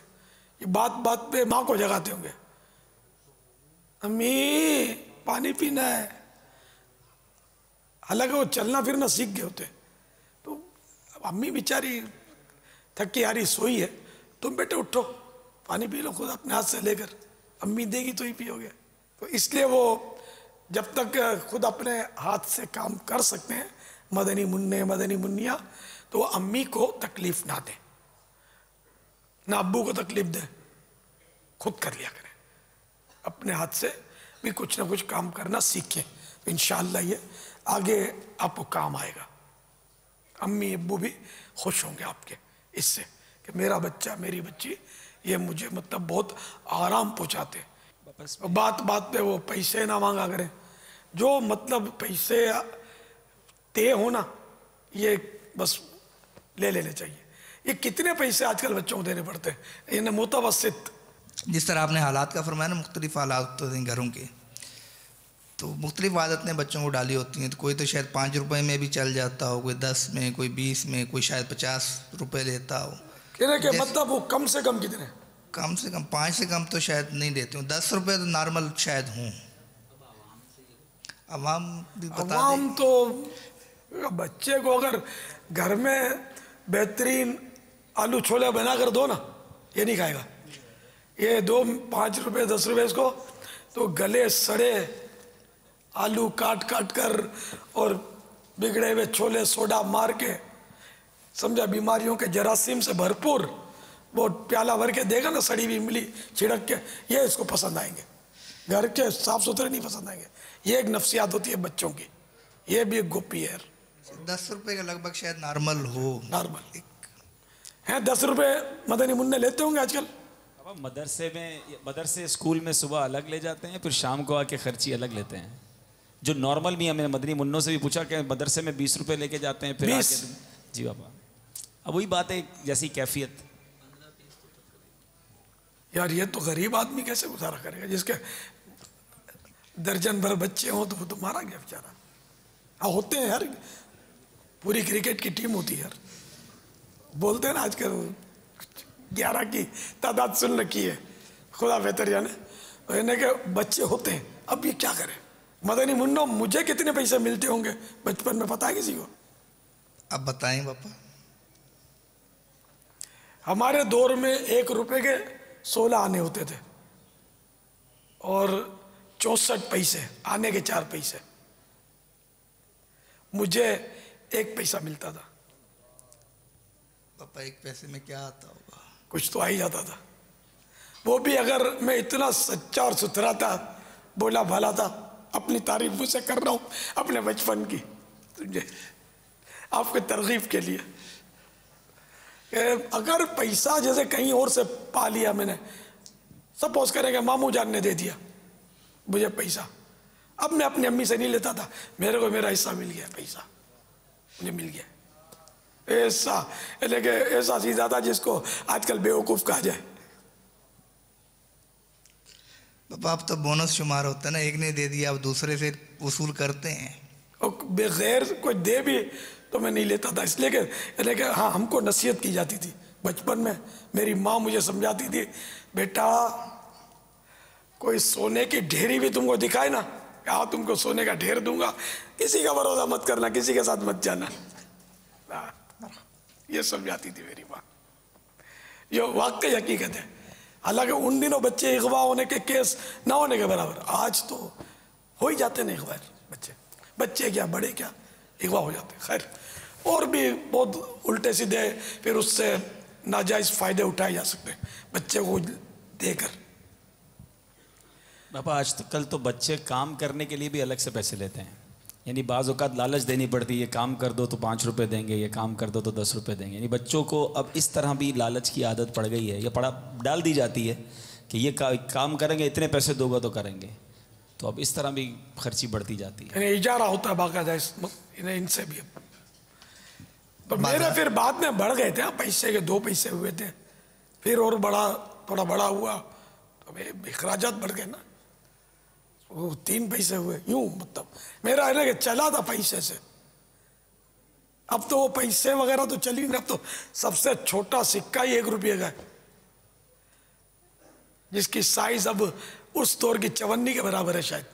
Speaker 2: یہ بات بات پہ ماں کو جگاتے ہوں گے، امی پانی پینا ہے، حالانکہ وہ چلنا پھرنا سیکھ گئے ہوتے. تو امی بیچاری تھکی ہاری سوئی ہے، تم بیٹے اٹھو پانی پی لو خود اپنے ہاتھ سے لے کر، امی دے گی تو ہی پیو گے. تو اس لیے وہ جب تک خود اپنے ہاتھ سے کام کر سکتے ہیں، مدنی منع مدنی منیا، تو وہ امی کو تکلیف نہ دیں، نہ ابو کو تکلیف دیں، خود کر لیا کریں. اپنے ہاتھ سے بھی کچھ نہ کچھ کام کرنا سیکھیں، انشاءاللہ یہ آگے آپ کو کام آئے گا. امی ابو بھی خوش ہوں گے آپ کے اس سے کہ میرا بچہ میری بچی یہ مجھے مطلب بہت آرام پہنچاتے. بات بات پہ وہ پیسے نہ مانگا کریں، جو مطلب پیسے طے ہونا یہ بس لے لینے چاہیے. یہ کتنے پیسے آج کل بچوں کو دینے پڑتے ہیں، یعنی متوسط.
Speaker 5: جس طرح آپ نے حالات کا فرمایا نا، مختلف حالات ہوتے ہیں گھروں کے، تو مختلف عادتیں بچوں کو ڈالی ہوتی ہیں. تو کوئی تو شاید 5 روپے میں بھی چل جاتا ہو، کوئی 10 میں، کوئی 20 میں، کوئی شاید 50 روپے لیتا ہو.
Speaker 2: کہ مطلب وہ کم سے کم کتنے؟
Speaker 5: کم سے کم 5 سے کم تو شاید نہیں دیتے ہوں، 10 روپے تو نارمل شاید ہوں. عوام بھی بتا دیں.
Speaker 2: عوام تو بچے کو اگر گھر میں بہترین آلو چھولے بنا کر دو نا، یہ نہیں کھائے گا. یہ دو 5 روپے 10 روپے اس کو، تو گلے سڑے آلو کاٹ کاٹ کر اور بگڑے ہوئے چھولے سوڈا مار کے، سمجھا، بیماریوں کے جراثیم سے بھرپور وہ پیالہ بھر کے دے گا نا، سڑی ہوئی املی چھڑک کے، یہ اس کو پسند آئیں گے. گھر کے صاف ستھرے نہیں پسند آئیں گے. یہ ایک نفسیات ہوتی ہے بچوں کی، یہ بھی ایک گوپی ہے.
Speaker 5: 10 روپے کا لگ بھگ شاید نارمل ہو.
Speaker 2: نارمل ہیں 10 روپے مدنی منع لیتے ہوں گے آج کل.
Speaker 9: مدرسے اسکول میں صبح الگ لے جاتے ہیں، پھر شام کو آ کے خرچی الگ لیتے ہیں. جو نارمل بھی، ہم نے مدنی منوں سے بھی پوچھا کہ مدرسے میں 20 روپے لے کے جاتے ہیں، پھر
Speaker 2: 20
Speaker 9: جی بابا. اب وہی بات ہے جیسی کیفیت.
Speaker 2: یار یہ تو غریب آدمی کیسے گزارا کرے گا، جس کے درجن بھر بچے ہوں تو وہ تو مارا گیا بیچارہ. ہاں ہوتے ہیں، ہر پوری کرکٹ کی ٹیم ہوتی ہے یار. بولتے ہیں نا آج کل 11 کی تعداد سن رکھی ہے, خدا بہتر جانے. یعنی کہ بچے ہوتے ہیں. اب یہ کیا کریں؟ مدنی منو مجھے کتنے پیسے ملتے ہوں گے بچپن میں پتہ ہے کسی کو؟
Speaker 5: اب بتائیں باپا.
Speaker 2: ہمارے دور میں 1 روپے کے 16 آنے ہوتے تھے اور 64 پیسے, آنے کے 4 پیسے. مجھے 1 پیسہ ملتا تھا.
Speaker 5: پاپا 1 پیسے میں کیا آتا ہوگا؟
Speaker 2: کچھ تو آ ہی جاتا تھا. وہ بھی اگر میں اتنا سچا اور ستھرا تھا, بولا بھالا تھا. اپنی تعریف سے کر رہا ہوں اپنے بچپن کی, آپ کے ترغیب کے لیے. اگر پیسہ جیسے کہیں اور سے پا لیا میں نے, سپوز کریں کہ ماموں جان نے دے دیا مجھے پیسہ, اب میں اپنی امی سے نہیں لیتا تھا, میرے کو میرا حصہ مل گیا, پیسہ مجھے مل گیا. ایسا لیکن ایسا سیدھا تھا جس کو آج کل بیوقوف کہا جائے.
Speaker 5: پاپا اب تو بونس شمار ہوتا ہے نا, ایک نے دے دیا اب دوسرے سے وصول کرتے ہیں.
Speaker 2: بغیر کوئی دے بھی تو میں نہیں لیتا تھا, اس لیے کہ ہاں ہم کو نصیحت کی جاتی تھی بچپن میں. میری ماں مجھے سمجھاتی تھی, بیٹا کوئی سونے کی ڈھیری بھی تم کو دکھائے نا, ہاں تم کو سونے کا ڈھیر دوں گا, کسی کا بھروسہ مت کرنا, کسی کے ساتھ مت جانا. یہ سمجھاتی تھی میری ماں. یہ واقعی حقیقت ہے. حالانکہ ان دنوں بچے اغوا ہونے کے کیس نہ ہونے کے برابر, آج تو ہو ہی جاتے ہیں اغوا. بچے کیا بڑے کیا اغوا ہو جاتے ہیں. خیر, اور بھی بہت الٹے سیدھے پھر اس سے ناجائز فائدے اٹھائے جا سکتے ہیں بچے کو دے کر.
Speaker 9: پاپا آج کل تو بچے کام کرنے کے لیے بھی الگ سے پیسے لیتے ہیں. یعنی بعض اوقات لالچ دینی پڑتی ہے, یہ کام کر دو تو 5 روپے دیں گے, یہ کام کر دو تو 10 روپے دیں گے. یعنی بچوں کو اب اس طرح بھی لالچ کی عادت پڑ گئی ہے, یہ ڈال دی جاتی ہے کہ یہ کام کریں گے اتنے پیسے دو گا تو کریں گے. تو اب اس طرح بھی خرچی بڑھتی جاتی ہے.
Speaker 2: یعنی اجارہ ہوتا ہے باقاعدہ ان سے بھی. تو میرے پھر بعد میں بڑھ گئے تھے پیسے کے, 2 پیسے ہوئے تھے, پھر اور بڑا تھوڑا بڑا ہوا تو اخراجات بڑھ گئے نا, وہ 3 پیسے ہوئے. یوں مطلب میرا ہے نا کہ چلا تھا پیسے سے. اب تو وہ پیسے وغیرہ تو چلی نہیں, اب تو سب سے چھوٹا سکہ ہی 1 روپے کا ہے, جس کی سائز اب اس دور کی چونی کے برابر ہے شاید.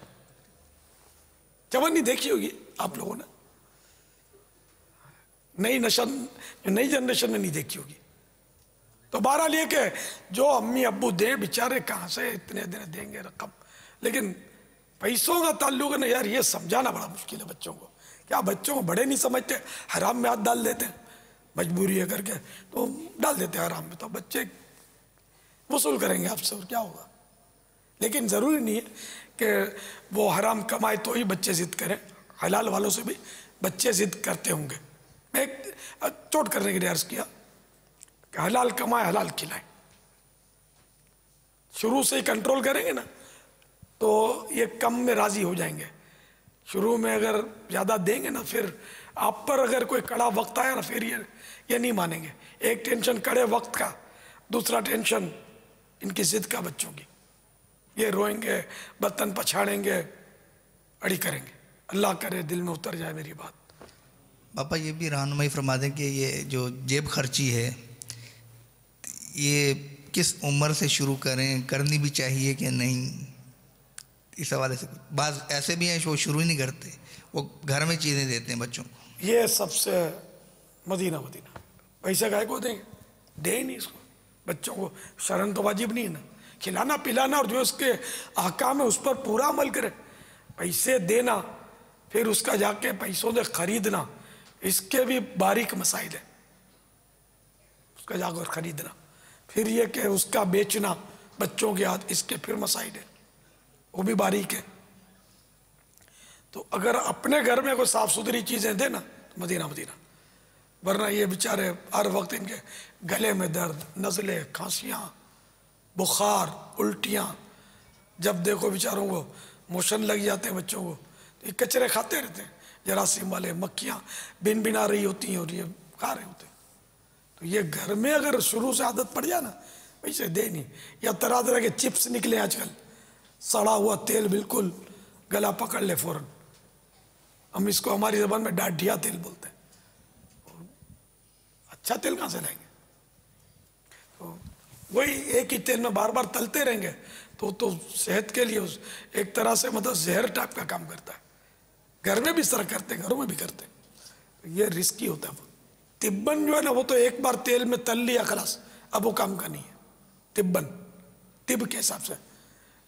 Speaker 2: چونی دیکھی ہوگی آپ لوگوں نے, نئی جنریشن میں نہیں دیکھی ہوگی. تو بہرحال یہ کہ جو امی ابو دیں بیچارے کہاں سے اتنے دیں گے رقم. لیکن پیسوں کا تعلق ہے نا یار, یہ سمجھانا بڑا مشکل ہے بچوں کو. کیا بچوں کو بڑے نہیں سمجھتے, حرام میں ہاتھ ڈال دیتے ہیں, مجبوری ہے کر کے تو ڈال دیتے ہیں حرام میں. تو بچے وصول کریں گے آپ سے, اور کیا ہوگا. لیکن ضروری نہیں ہے کہ وہ حرام کمائے تو ہی بچے ضد کریں, حلال والوں سے بھی بچے ضد کرتے ہوں گے. میں ایک چوٹ کرنے کے لیے عرض کیا کہ حلال کمائے حلال کھلائیں. شروع سے ہی کنٹرول کریں گے نا تو یہ کم میں راضی ہو جائیں گے. شروع میں اگر زیادہ دیں گے نا, پھر آپ پر اگر کوئی کڑا وقت آیا نا, پھر یہ نہیں مانیں گے. ایک ٹینشن کڑے وقت کا, دوسرا ٹینشن ان کی ضد کا بچوں کی. یہ روئیں گے, برتن پچھاڑیں گے, اڑی کریں گے. اللہ کرے دل میں اتر جائے میری بات.
Speaker 5: پاپا یہ بھی رہنمائی فرما دیں کہ یہ جو جیب خرچی ہے یہ کس عمر سے شروع کریں, کرنی بھی چاہیے کہ نہیں, اس حوالے سے. بعض ایسے بھی ہیں جو شروع ہی نہیں کرتے, وہ گھر میں چیزیں دیتے ہیں بچوں کو.
Speaker 2: یہ سب سے مدینہ پیسے گائے کو دیں گے, دیں ہی نہیں اس کو. بچوں کو شرن تو واجب نہیں ہے نا, کھلانا پلانا اور جو اس کے احکام ہے اس پر پورا عمل کرے. پیسے دینا پھر اس کا جا کے پیسوں سے خریدنا, اس کے بھی باریک مسائل ہیں. اس کا جا کر خریدنا, پھر یہ کہ اس کا بیچنا بچوں کے ہاتھ, اس کے پھر مسائل ہیں, وہ بھی باریک ہے. تو اگر اپنے گھر میں کوئی صاف ستھری چیزیں دے نا تو مدینہ, ورنہ یہ بیچارے ہر وقت ان کے گلے میں درد, نزلے, کھانسیاں, بخار, الٹیاں, جب دیکھو بیچاروں کو موشن لگ جاتے ہیں بچوں کو. یہ کچرے کھاتے رہتے ہیں, جراثیم والے, مکھیاں بن بنا رہی ہوتی ہیں اور یہ کھا رہے ہوتے ہیں. تو یہ گھر میں اگر شروع سے عادت پڑ جائے نا, ویسے دے نہیں. یا طرح طرح کے چپس نکلے آج کل, سڑا ہوا تیل, بالکل گلا پکڑ لے فوراً. ہم اس کو ہماری زبان میں ڈاڈھیا تیل بولتے ہیں. اچھا تیل کہاں سے لائیں گے؟ تو وہی ایک ہی تیل میں بار بار تلتے رہیں گے تو صحت کے لیے ایک طرح سے مطلب زہر ٹائپ کا کام کرتا ہے. گھر میں بھی اس طرح کرتے ہیں, گھروں میں بھی کرتے ہیں, یہ رسکی ہوتا ہے. طباً جو ہے نا وہ تو ایک بار تیل میں تل لیا خلاص, اب وہ کام کا نہیں ہے طباً, طب کے حساب سے.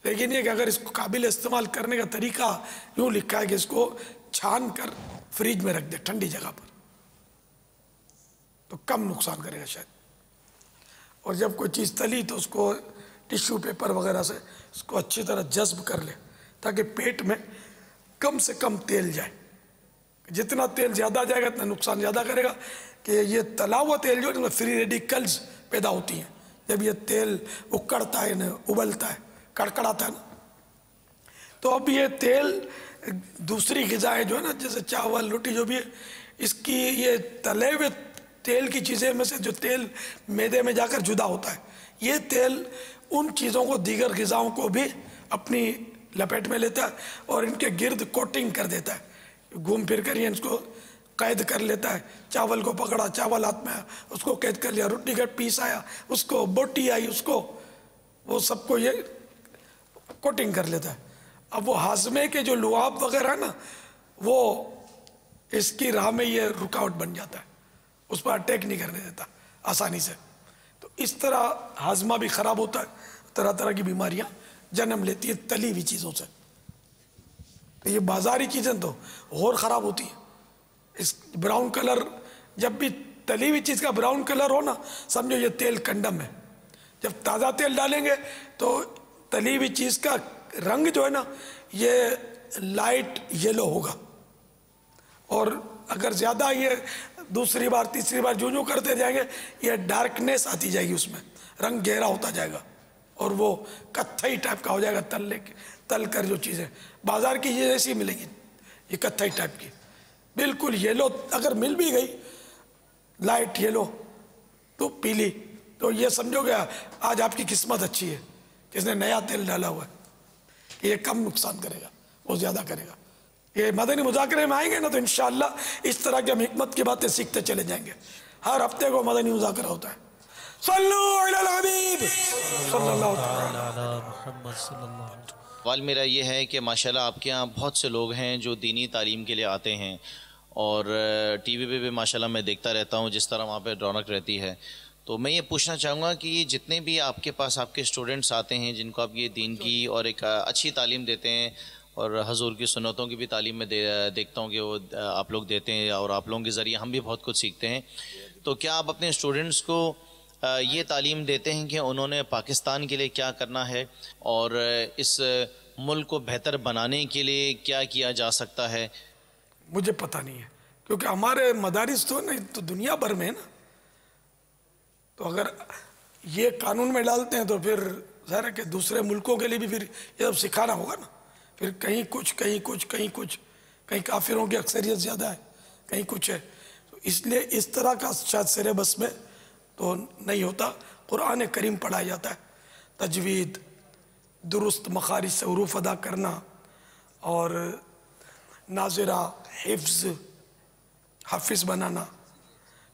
Speaker 2: لیکن یہ کہ اگر اس کو قابل استعمال کرنے کا طریقہ یوں لکھا ہے کہ اس کو چھان کر فریج میں رکھ دے ٹھنڈی جگہ پر, تو کم نقصان کرے گا شاید. اور جب کوئی چیز تلی تو اس کو ٹیشو پیپر وغیرہ سے اس کو اچھی طرح جذب کر لے تاکہ پیٹ میں کم سے کم تیل جائے. جتنا تیل زیادہ جائے گا اتنا نقصان زیادہ کرے گا. کہ یہ تلا ہوا تیل جو ہے فری ریڈیکلز پیدا ہوتی ہیں جب یہ تیل اکڑتا ہے نا, ابلتا ہے, کڑکڑاتا ہے نا. تو اب یہ تیل دوسری غذائیں جو ہے نا جیسے چاول روٹی جو بھی ہے, اس کی یہ تلے ہوئے تیل کی چیزیں میں سے جو تیل میدے میں جا کر جدا ہوتا ہے, یہ تیل ان چیزوں کو دیگر غذاؤں کو بھی اپنی لپیٹ میں لیتا ہے اور ان کے گرد کوٹنگ کر دیتا ہے, گھوم پھر کر یہ اس کو قید کر لیتا ہے. چاول کو پکڑا, چاول ہاتھ میں آیا, اس کو قید کر لیا, روٹی کا پیس آیا, اس کو بوٹی آئی, اس کو وہ سب کو یہ کوٹنگ کر لیتا ہے. اب وہ ہاضمے کے جو لعاب وغیرہ ہے نا وہ اس کی راہ میں یہ رکاوٹ بن جاتا ہے, اس پر اٹیک نہیں کرنے دیتا آسانی سے. تو اس طرح ہاضمہ بھی خراب ہوتا ہے, طرح طرح کی بیماریاں جنم لیتی ہیں تلی ہوئی چیزوں سے. یہ بازاری چیزیں تو اور خراب ہوتی ہیں. اس براؤن کلر, جب بھی تلی ہوئی چیز کا براؤن کلر ہو نا سمجھو یہ تیل کنڈم ہے. جب تازہ تیل ڈالیں گے تو تلی ہوئی چیز کا رنگ جو ہے نا یہ لائٹ یلو ہوگا, اور اگر زیادہ یہ دوسری بار تیسری بار جو کرتے جائیں گے یہ ڈارکنیس آتی جائے گی, اس میں رنگ گہرا ہوتا جائے گا اور وہ کتھئی ٹائپ کا ہو جائے گا. تل کر جو چیزیں بازار کی یہ ایسی ملے گی, یہ کتھئی ٹائپ کی بالکل یلو, اگر مل بھی گئی لائٹ یلو تو پیلی, تو یہ سمجھو گیا آج آپ کی قسمت اچھی ہے کہ اس نے نیا تیل ڈالا ہوا ہے, کہ یہ کم نقصان کرے گا, وہ زیادہ کرے گا. یہ مدنی مذاکرے میں آئیں گے نا تو انشاءاللہ اس طرح کی ہم حکمت کی باتیں سیکھتے چلے جائیں گے. ہر ہفتے کو مدنی مذاکرہ ہوتا ہے. صلو علی الحبیب صلی اللہ علیہ وسلم.
Speaker 10: سوال میرا یہ ہے کہ ماشاءاللہ آپ کے یہاں بہت سے لوگ ہیں جو دینی تعلیم کے لیے آتے ہیں, اور ٹی وی پہ بھی ماشاءاللہ میں دیکھتا رہتا ہوں جس طرح وہاں پہ رونق رہتی ہے. تو میں یہ پوچھنا چاہوں گا کہ جتنے بھی آپ کے پاس آپ کے اسٹوڈنٹس آتے ہیں جن کو آپ یہ دین کی اور ایک اچھی تعلیم دیتے ہیں, اور حضور کی سنتوں کی بھی تعلیم میں دیکھتا ہوں کہ وہ آپ لوگ دیتے ہیں, اور آپ لوگوں کے ذریعے ہم بھی بہت کچھ سیکھتے ہیں, تو کیا آپ اپنے اسٹوڈنٹس کو یہ تعلیم دیتے ہیں کہ انہوں نے پاکستان کے لیے کیا کرنا ہے اور اس ملک کو بہتر بنانے کے لیے کیا کیا جا سکتا ہے؟
Speaker 2: مجھے پتہ نہیں ہے, کیونکہ ہمارے مدارس تو نا تو دنیا بھر میں ہے نا, تو اگر یہ قانون میں ڈالتے ہیں تو پھر ظاہر ہے کہ دوسرے ملکوں کے لیے بھی پھر یہ سب سکھانا ہوگا نا. پھر کہیں کچھ کہیں کچھ کہیں کچھ, کہیں کافروں کی اکثریت زیادہ ہے, کہیں کچھ ہے. تو اس لیے اس طرح کا شاید سلیبس میں تو نہیں ہوتا. قرآن کریم پڑھایا جاتا ہے, تجوید, درست مخارج سے حروف ادا کرنا, اور ناظرہ, حفظ, حافظ بنانا.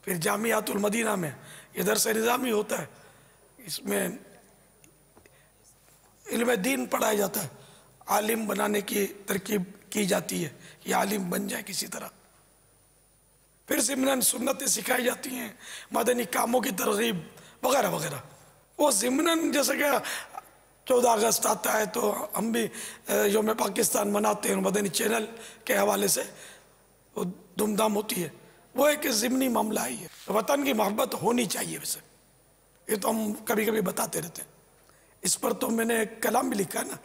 Speaker 2: پھر جامعات المدینہ میں یہ درس نظامی ہوتا ہے, اس میں علم دین پڑھایا جاتا ہے, عالم بنانے کی ترکیب کی جاتی ہے, یہ عالم بن جائے کسی طرح. پھر ضمناً سنتیں سکھائی جاتی ہیں, مدنی کاموں کی ترغیب وغیرہ وغیرہ. وہ ضمناً جیسے کہ 14 اگست آتا ہے تو ہم بھی یوم پاکستان مناتے ہیں, مدنی چینل کے حوالے سے وہ دھوم دھام ہوتی ہے. وہ ایک ضمنی معاملہ ہی ہے. وطن کی محبت ہونی چاہیے, ویسے یہ تو ہم کبھی کبھی بتاتے رہتے ہیں. اس پر تو میں نے ایک کلام بھی لکھا ہے نا,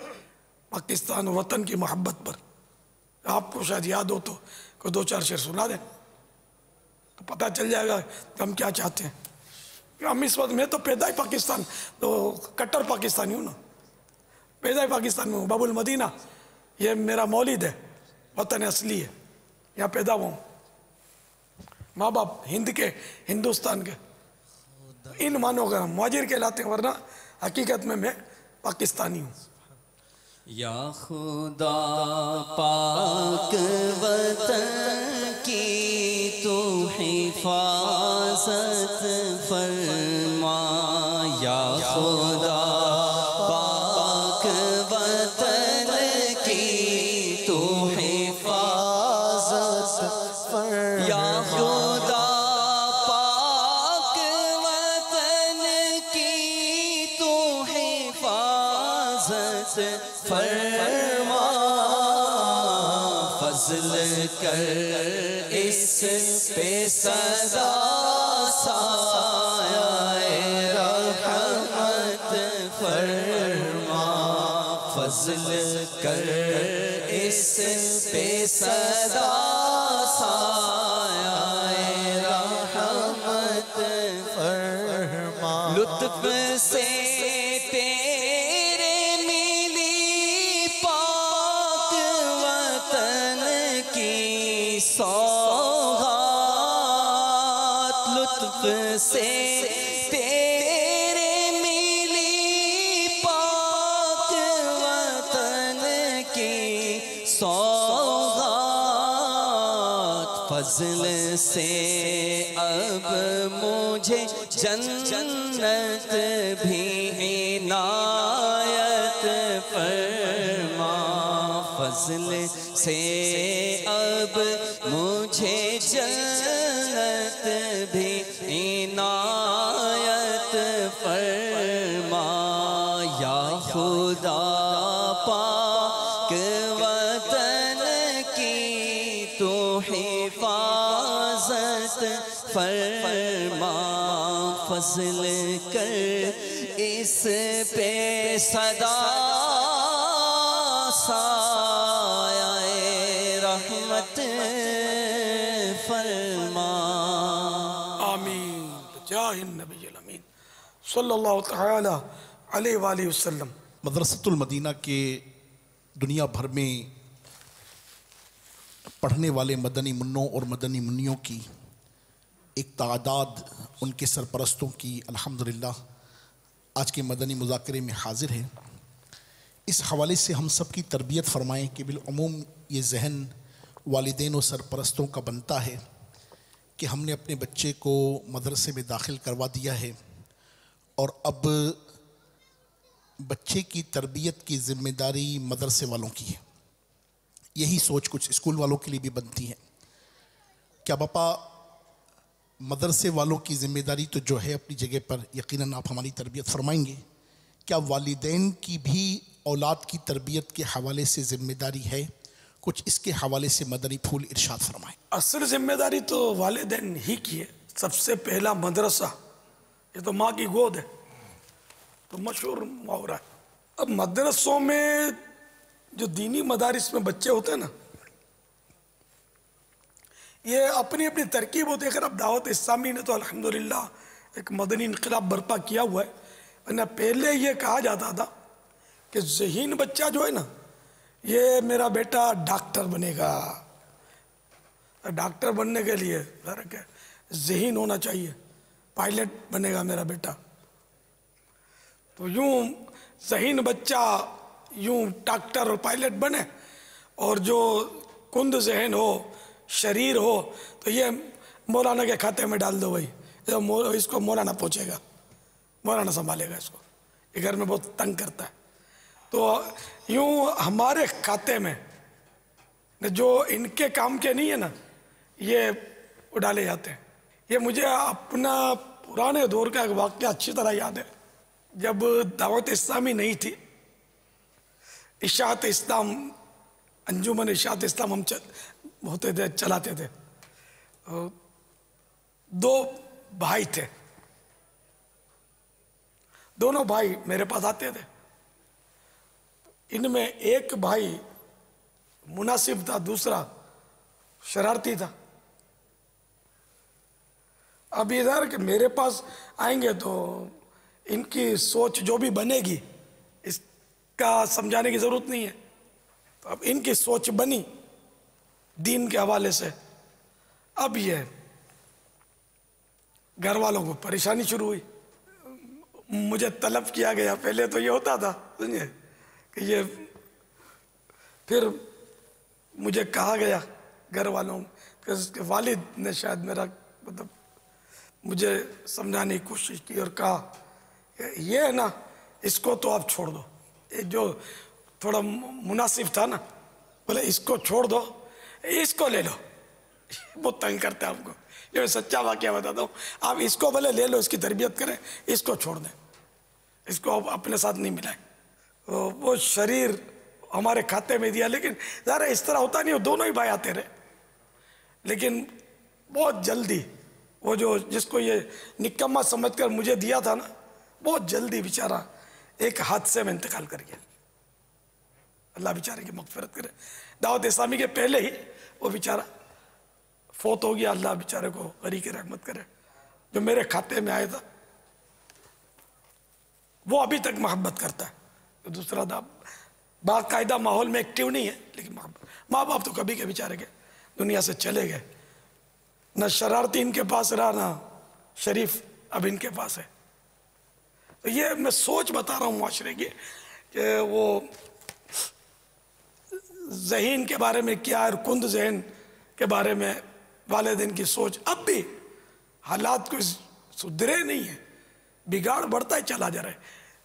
Speaker 2: پاکستان وطن کی محبت پر. آپ کو شاید یاد ہو تو کوئی 2-4 شعر سنا دیں تو پتہ چل جائے گا کہ ہم کیا چاہتے ہیں. ہم اس وقت, میں تو پیدا ہی پاکستان, تو کٹر پاکستانی ہوں نا, پیدا ہی پاکستان میں ہوں. باب المدینہ یہ میرا مولد ہے, وطن اصلی ہے, یہاں پیدا ہوا ہوں. ماں باپ ہند کے, ہندوستان کے, ان معنوں کا مہاجر کہلاتے ہیں, ورنہ حقیقت میں پاکستانی ہوں.
Speaker 11: یا خدا پاک وطن کی تو حفاظت فرما یا خدا پاک وطن کی تو حفاظت فرما یا خدا پاک وطن کی تو حفاظت فرما فضل کر اس پہ سدا سایہ رحمت فرما فضل کر اس پہ سدا سایہ رحمت فرما لطف سے تیرے ملی پاک وطن کی سوغات لطف سے تیرے ملی پاک وطن کی سوغات فضل سے اب مجھے جنت بھی عنایت فرما فضل سے اب مجھے جنت بھی عنایت فرما یا خدا پاک وطن کی تو حفاظت فرما فضل کر اس پہ صدا سایہ رحمت فرما
Speaker 2: آمین بجاہ النبی الامین صلی اللہ تعالی علیہ وآلہ وسلم۔
Speaker 12: مدرسۃ المدینہ کے دنیا بھر میں پڑھنے والے مدنی منوں اور مدنی منیوں کی ایک تعداد ان کے سرپرستوں کی الحمدللہ آج کے مدنی مذاکرے میں حاضر ہے۔ اس حوالے سے ہم سب کی تربیت فرمائیں کہ بالعموم یہ ذہن والدین و سرپرستوں کا بنتا ہے کہ ہم نے اپنے بچے کو مدرسے میں داخل کروا دیا ہے اور اب بچے کی تربیت کی ذمہ داری مدرسے والوں کی ہے۔ یہی سوچ کچھ اسکول والوں کے لیے بھی بنتی ہے۔ کیا باپا مدرسے والوں کی ذمہ داری تو جو ہے اپنی جگہ پر یقیناً آپ ہماری تربیت فرمائیں گے، کیا والدین کی بھی اولاد کی تربیت کے حوالے سے ذمہ داری ہے؟ کچھ اس کے حوالے سے مدنی پھول ارشاد فرمائیں۔
Speaker 2: اصل ذمہ داری تو والدین ہی کی ہے۔ سب سے پہلا مدرسہ، یہ تو ماں کی گود ہے، تو مشہور محاورہ ہے۔ اب مدرسوں میں جو دینی مدارس میں بچے ہوتے ہیں نا، یہ اپنی اپنی ترکیب ہوتی ہے۔ اگر اب دعوت اسلامی نے تو الحمدللہ ایک مدنی انقلاب برپا کیا ہوا ہے، ورنہ پہلے یہ کہا جاتا تھا کہ ذہین بچہ جو ہے نا، یہ میرا بیٹا ڈاکٹر بنے گا۔ ڈاکٹر بننے کے لیے ذہین ہونا چاہیے، پائلٹ بنے گا میرا بیٹا۔ تو یوں ذہین بچہ یوں ڈاکٹر اور پائلٹ بنے، اور جو کند ذہن ہو، شریر ہو، تو یہ مولانا کے کھاتے میں ڈال دو بھائی، اس کو مولانا پہنچے گا، مولانا سنبھالے گا اس کو، یہ گھر میں بہت تنگ کرتا ہے۔ تو یوں ہمارے کھاتے میں جو ان کے کام کے نہیں ہے نا، یہ ڈالے جاتے ہیں۔ یہ مجھے اپنا پرانے دور کا ایک واقعہ اچھی طرح یاد ہے۔ جب دعوت اسلامی نہیں تھی، اشاعت اسلام، انجمن اشاعت اسلام ہم ہوتے تھے، چلاتے تھے۔ دو بھائی تھے، دونوں بھائی میرے پاس آتے تھے۔ ان میں ایک بھائی مناسب تھا، دوسرا شرارتی تھا۔ اب ادھر کہ میرے پاس آئیں گے تو ان کی سوچ جو بھی بنے گی اس کا سمجھانے کی ضرورت نہیں ہے۔ تو اب ان کی سوچ بنی دین کے حوالے سے۔ اب یہ گھر والوں کو پریشانی شروع ہوئی، مجھے طلب کیا گیا۔ پہلے تو یہ ہوتا تھا سمجھے کہ یہ، پھر مجھے کہا گیا گھر والوں کہ اس کے والد نے شاید میرا مطلب مجھے سمجھانے کی کوشش کی اور کہا کہ یہ ہے نا اس کو تو آپ چھوڑ دو، ایک جو تھوڑا مناسب تھا نا، بولے اس کو چھوڑ دو، اس کو لے لو. بہت تنگ کرتے ہیں آپ کو، یہ میں سچا واقعہ بتاتا ہوں. آپ اس کو بولے لے لو، اس کی تربیت کریں، اس کو چھوڑ دیں، اس کو آپ اپنے ساتھ نہیں ملائیں. وہ شریر ہمارے کھاتے میں دیا، لیکن ذرا اس طرح ہوتا نہیں، وہ دونوں ہی بھائی آتے رہے. لیکن بہت جلدی وہ جو جس کو یہ نکمہ سمجھ کر مجھے دیا تھا نا، بہت جلدی بیچارہ ایک حادثے میں انتقال کر گیا. اللہ بیچارے کی مغفرت کرے. دعوت اسلامی کے پہلے ہی وہ بیچارہ فوت ہو گیا. اللہ بیچارے کو غریق رحمت کرے. جو میرے کھاتے میں آیا تھا وہ ابھی تک محبت کرتا ہے. دوسرا باقاعدہ ماحول میں ایکٹیو نہیں ہے، لیکن محبت. ماں باپ تو کبھی کے بیچارے گئے، دنیا سے چلے گئے. نہ شرارتی ان کے پاس رہا، نہ شریف اب ان کے پاس ہے. تو یہ میں سوچ بتا رہا ہوں معاشرے کی کہ وہ ذہین کے بارے میں کیا ہے، اور کند ذہن کے بارے میں والدین کی سوچ. اب بھی حالات کوئی سدھرے نہیں ہیں، بگاڑ بڑھتا ہی چلا جا رہا ہے.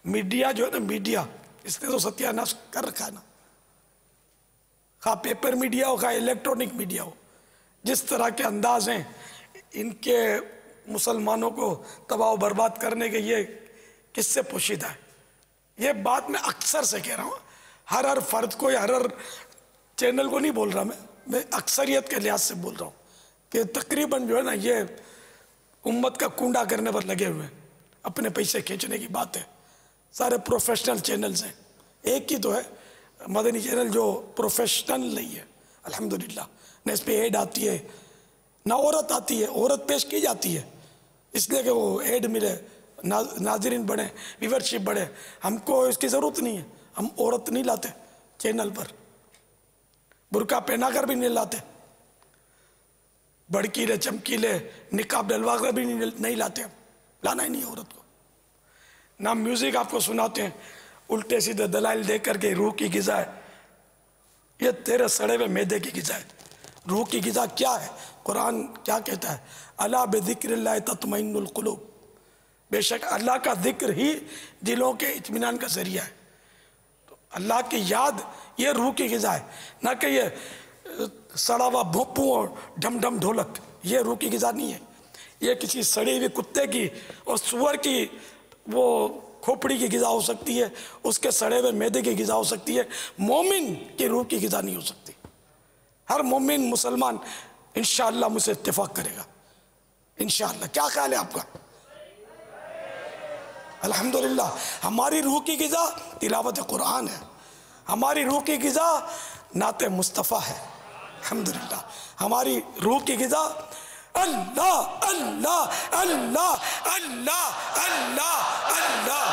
Speaker 2: میڈیا جو ہے نا، میڈیا اس نے تو ستیہ ناش کر رکھا ہے نا. خواہ پیپر میڈیا ہو، خواہ الیکٹرونک میڈیا ہو، جس طرح کے انداز ہیں ان کے مسلمانوں کو تباہ و برباد کرنے کے، یہ کس سے پوشیدہ ہے. یہ بات میں اکثر سے کہہ رہا ہوں، ہر فرد کو یا ہر چینل کو نہیں بول رہا، میں اکثریت کے لحاظ سے بول رہا ہوں کہ تقریباً جو ہے نا یہ امت کا کنڈا کرنے پر لگے ہوئے ہیں. اپنے پیسے کھینچنے کی بات ہے. سارے پروفیشنل چینلز ہیں. ایک ہی تو ہے مدنی چینل جو پروفیشنل نہیں ہے الحمدللہ. نہ اس پہ ایڈ آتی ہے، نہ عورت آتی ہے. عورت پیش کی جاتی ہے اس لیے کہ وہ ایڈ ملے، ناظرین بڑھیں، ویورشپ بڑھے. ہم کو اس کی ضرورت نہیں ہے. ہم عورت نہیں لاتے چینل پر، برقع پہنا کر بھی نہیں لاتے، بڑکیلے چمکیلے نقاب ڈلوا کر بھی نہیں لاتے. ہم لانا ہی نہیں عورت کو. نہ میوزک آپ کو سناتے ہیں الٹے سیدھے دلائل دے کر کے روح کی غذا ہے. یہ تیرے سڑے ہوئے معدے کی غذا ہے. روح کی غذا کیا ہے؟ قرآن کیا کہتا ہے؟ الا بذکر اللہ تطمئن القلوب. بے شک اللہ کا ذکر ہی دلوں کے اطمینان کا ذریعہ ہے. تو اللہ کی یاد یہ روح کی غذا ہے، نہ کہ یہ سڑا ہوا بھوپو اور ڈھم ڈھم ڈھولک. یہ روح کی غذا نہیں ہے. یہ کسی سڑی ہوئی کتے کی اور سور کی وہ کھوپڑی کی غذا ہو سکتی ہے، اس کے سڑے ہوئے معدے کی غذا ہو سکتی ہے. مومن کی روح کی غذا نہیں ہو سکتی. ہر مومن مسلمان انشاءاللہ مجھ سے اتفاق کرے گا انشاءاللہ. کیا خیال ہے آپ کا؟ الحمدللہ ہماری روح کی غذا تلاوت قرآن ہے. ہماری روح کی غذا نعت مصطفیٰ ہے. الحمدللہ ہماری روح کی غذا اللہ اللہ اللہ اللہ اللہ اللہ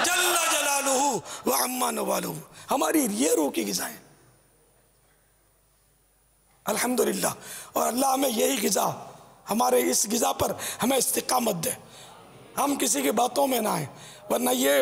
Speaker 2: جل جلالہ وعما نوالہ. ہماری یہ روح کی غذا ہے الحمدللہ. اور اللہ ہمیں یہی غذا، ہمارے اس غذا پر ہمیں استقامت دے. ہم کسی کی باتوں میں نہ آئیں، ورنہ یہ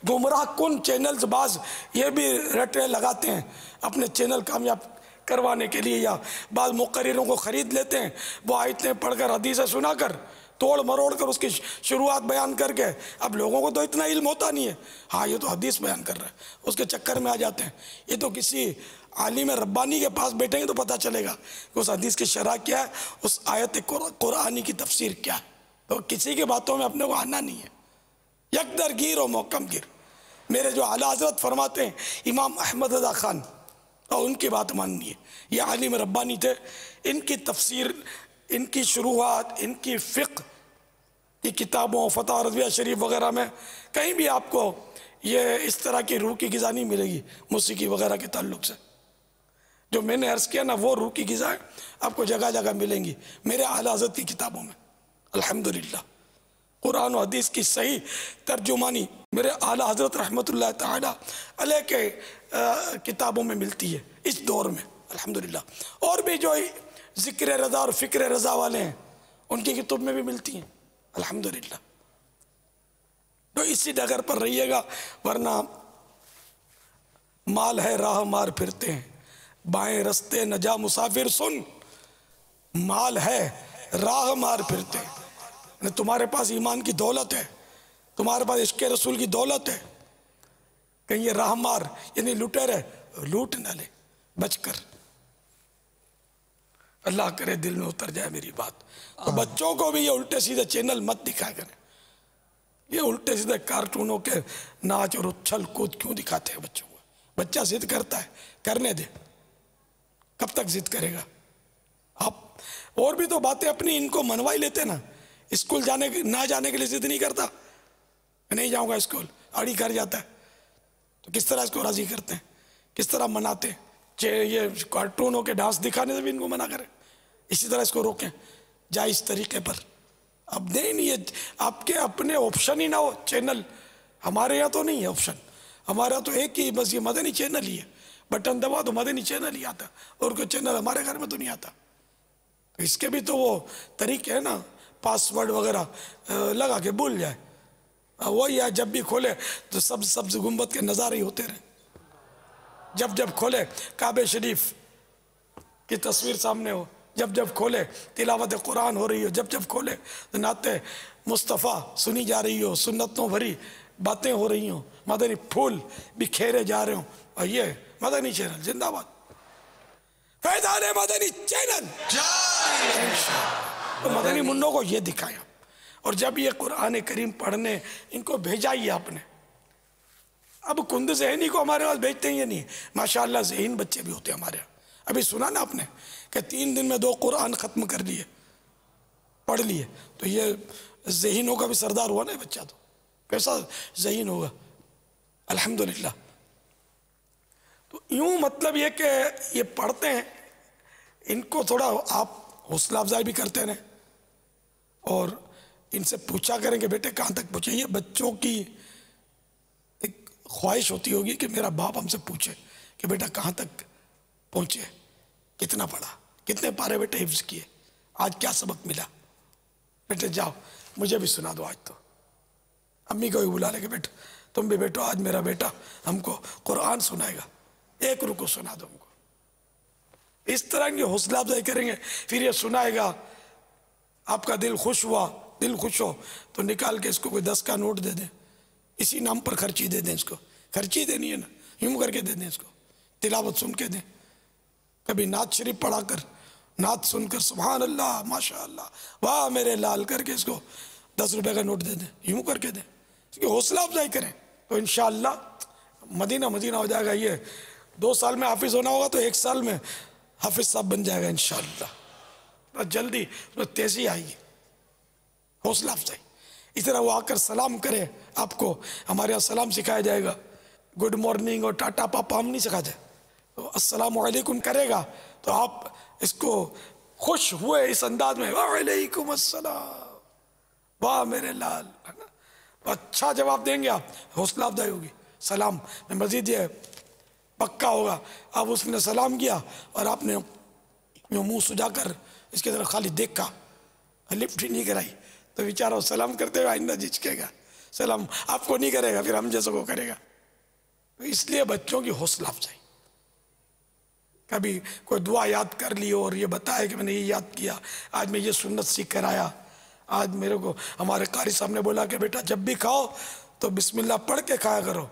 Speaker 2: گمراہ کن چینلز باز یہ بھی رٹے لگاتے ہیں اپنے چینل کامیاب کروانے کے لیے، یا بعض مقرروں کو خرید لیتے ہیں. وہ آیتیں پڑھ کر حدیثیں سنا کر توڑ مروڑ کر اس کی شروعات بیان کر کے، اب لوگوں کو تو اتنا علم ہوتا نہیں ہے. ہاں یہ تو حدیث بیان کر رہا ہے، اس کے چکر میں آ جاتے ہیں. یہ تو کسی عالم ربانی کے پاس بیٹھیں گے تو پتہ چلے گا کہ اس حدیث کی شرح کیا ہے، اس آیت قرآنی کی تفسیر کیا ہے. تو کسی کی باتوں میں اپنے کو آنا نہیں ہے. یک در گیر و محکم گیر. میرے جو اعلیٰ حضرت فرماتے ہیں امام احمد رضا خان، اور ان کی بات ماننی ہے. یہ عالم ربانی تھے. ان کی تفسیر، ان کی شروحات، ان کی فقہ کی کتابوں، فتح رضویہ شریف وغیرہ میں کہیں بھی آپ کو یہ اس طرح کی روح کی غذا نہیں ملے گی موسیقی وغیرہ کے تعلق سے. جو میں نے عرض کیا نا وہ روح کی غذا ہے، آپ کو جگہ جگہ ملیں گی میرے اعلیٰ حضرت کی کتابوں میں. الحمدللہ قرآن و حدیث کی صحیح ترجمانی میرے اعلیٰ حضرت رحمۃ اللہ تعالی علیہ کے کتابوں میں ملتی ہے اس دور میں الحمدللہ. اور بھی جو ذکر رضا اور فکر رضا والے ہیں ان کی کتب میں بھی ملتی ہیں الحمدللہ. تو اسی ڈگر پر رہیے گا، ورنہ مال ہے راہ مار پھرتے ہیں، بائیں رستے نجا مسافر سن. مال ہے راہ مار پھرتے ہیں. تمہارے پاس ایمان کی دولت ہے, تمہارے پاس عشق رسول کی دولت ہے, کہیں یہ راہ مار یعنی لٹیر ہے, لوٹ نہ لے, بچ کر. اللہ کرے دل میں اتر جائے میری بات. تو بچوں کو بھی یہ الٹے سیدھے چینل مت دکھایا کریں. یہ الٹے سیدھے کارٹونوں کے ناچ اور اچھل کود کیوں دکھاتے ہیں بچوں کو؟ بچہ ضد کرتا ہے, کرنے دے. کب تک ضد کرے گا؟ آپ اور بھی تو باتیں اپنی ان کو منوائی لیتے نا. اسکول جانے نہ جانے کے لیے ضد نہیں کرتا, نہیں جاؤں گا اسکول, اڑی کر جاتا ہے. تو کس طرح اس کو راضی کرتے ہیں, کس طرح مناتے ہیں؟ یہ کارٹونوں کے ڈانس دکھانے سے بھی ان کو منع کریں, اسی طرح اس کو روکیں جائز طریقے پر. اب نہیں, یہ آپ کے اپنے آپشن ہی نہ ہو چینل. ہمارے یہاں تو نہیں ہے آپشن, ہمارا تو ایک ہی بس یہ مدنی چینل ہی ہے. بٹن دبا تو مدنی چینل ہی آتا, اور کوئی چینل ہمارے گھر میں تو نہیں آتا. تو اس کے بھی تو وہ طریقے ہیں نا, پاس ورڈ وغیرہ لگا کے بھول جائے. وہی ہے, جب بھی کھولے تو سبز گنبد کے نظارے ہی ہوتے رہے. جب کھولے کعبہ شریف کی تصویر سامنے ہو, جب کھولے تلاوت قرآن ہو رہی ہو, جب کھولے نعت مصطفیٰ سنی جا رہی ہو, سنتوں بھری باتیں ہو رہی ہوں, مدنی پھول بکھیرے جا رہے ہوں. اور یہ مدنی چینل زندہ باد, فیضان مدنی چینل. تو مدنی منوں کو یہ دکھایا. اور جب یہ قرآن کریم پڑھنے ان کو بھیجا ہی آپ نے. اب کند ذہنی کو ہمارے پاس بھیجتے ہی نہیں. ماشاءاللہ ذہین بچے بھی ہوتے ہیں ہمارے یہاں. ابھی سنا نا آپ نے کہ 3 دن میں 2 قرآن ختم کر لیے, پڑھ لیے. تو یہ ذہینوں کا بھی سردار ہوا نا بچہ, تو کیسا ذہین ہوگا. الحمدللہ. تو یوں مطلب یہ کہ یہ پڑھتے ہیں, ان کو تھوڑا آپ حوصلہ افزائی بھی کرتے رہیں, اور ان سے پوچھا کریں کہ بیٹے کہاں تک پہنچے. یہ بچوں کی ایک خواہش ہوتی ہوگی کہ میرا باپ ہم سے پوچھے کہ بیٹا کہاں تک پہنچے, کتنا پڑھا, کتنے پارے بیٹے حفظ کیے, آج کیا سبق ملا. بیٹے جاؤ مجھے بھی سنا دو آج. تو امی کو بھی بلا لے کہ بیٹا تم بھی بیٹو, آج میرا بیٹا ہم کو قرآن سنائے گا, 1 رکوع سنا دو ہم کو. اس طرح کی حوصلہ افزائی کریں گے, پھر یہ سنائے گا, آپ کا دل خوش ہوا. دل خوش ہو تو نکال کے اس کو کوئی 10 کا نوٹ دے دیں, اسی نام پر خرچی دے دیں. اس کو خرچی دینی ہے نا, یوں کر کے دے دیں اس کو, تلاوت سن کے دیں. کبھی نعت شریف پڑھا کر, نعت سن کر سبحان اللہ ماشاء اللہ واہ میرے لال کر کے اس کو 10 روپے کا نوٹ دے دیں, یوں کر کے دیں. اس کی حوصلہ افزائی کریں تو انشاءاللہ مدینہ ہو جائے گا. یہ 2 سال میں حافظ ہونا ہوگا تو 1 سال میں حافظ صاحب بن جائے گا انشاءاللہ. جلدی اس میں تیزی آئے گی, حوصلہ افزائی. اس طرح وہ آ کر سلام کرے آپ کو, ہمارے یہاں سلام سکھایا جائے گا. گڈ مارننگ اور ٹاٹا پاپا ہم نہیں سکھاتے. تو السلام علیکم کرے گا تو آپ اس کو خوش ہوئے اس انداز میں, وعلیکم السلام واہ میرے لال, اچھا جواب دیں گے آپ, حوصلہ افزائی ہوگی. سلام میں مزید یہ پکا ہوگا. اب اس نے سلام کیا اور آپ نے منہ سجا کر اس کی طرف خالی دیکھا, لفٹ ہی نہیں کرائی, تو بیچارہ سلام کرتے ہوئے آئندہ جھجکے گا. سلام آپ کو نہیں کرے گا, پھر ہم جیسے کو کرے گا. تو اس لیے بچوں کی حوصلہ افزائی. کبھی کوئی دعا یاد کر لی اور یہ بتایا کہ میں نے یہ یاد کیا, آج میں یہ سنت سیکھ کر آیا. آج میرے کو ہمارے قاری صاحب نے بولا کہ بیٹا جب بھی کھاؤ تو بسم اللہ پڑھ کے کھایا کرو.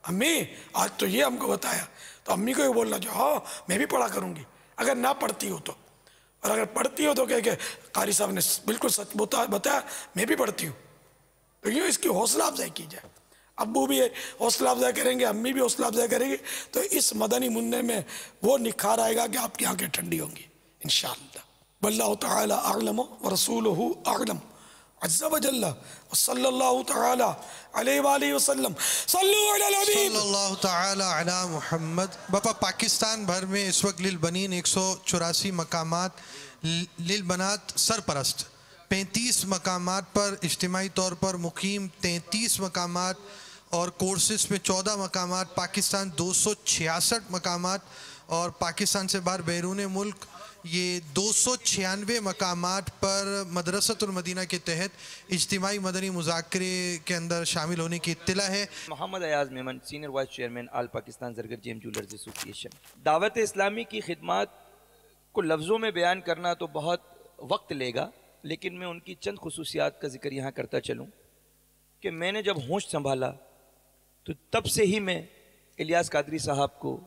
Speaker 2: امی آج تو یہ ہم کو بتایا. تو امی کو یہ بولنا جو ہاں میں بھی پڑھا کروں گی, اگر نہ پڑھتی ہو تو. اور اگر پڑھتی ہو تو کہ قاری صاحب نے بالکل سچ بتایا, میں بھی پڑھتی ہوں. تو یہ اس کی حوصلہ افزائی کی جائے. ابو بھی حوصلہ افزائی کریں گے, امی بھی حوصلہ افزائی کریں گے, تو اس مدنی منع میں وہ نکھار آئے گا کہ آپ کی آنکھیں ٹھنڈی ہوں گی انشاءاللہ. واللہ تعالی اعلم ورسولہ اعلم عز وجل وصلی اللہ تعالی علیہ وآلہ وسلم. صلو علی الحبیب
Speaker 6: صلی اللہ تعالی علی محمد. باپا پاکستان بھر میں اس وقت للبنین 184 مقامات, للبنات سرپرست 35 مقامات پر اجتماعی طور پر مقیم 33 مقامات, اور کورسز میں 14 مقامات, پاکستان 266 مقامات, اور پاکستان سے باہر بیرون ملک یہ 296 مقامات پر مدرسۃ المدینہ کے تحت اجتماعی مدنی مذاکرے کے اندر شامل ہونے کی اطلاع ہے.
Speaker 13: Muhammad Ayaz Memon, senior vice chairman all Pakistan زرگر جیم جولرز ایسوسی ایشن. دعوت اسلامی کی خدمات کو لفظوں میں بیان کرنا تو بہت وقت لے گا, لیکن میں ان کی چند خصوصیات کا ذکر یہاں کرتا چلوں کہ میں نے جب ہوش سنبھالا تو تب سے ہی میں الیاس قادری صاحب کو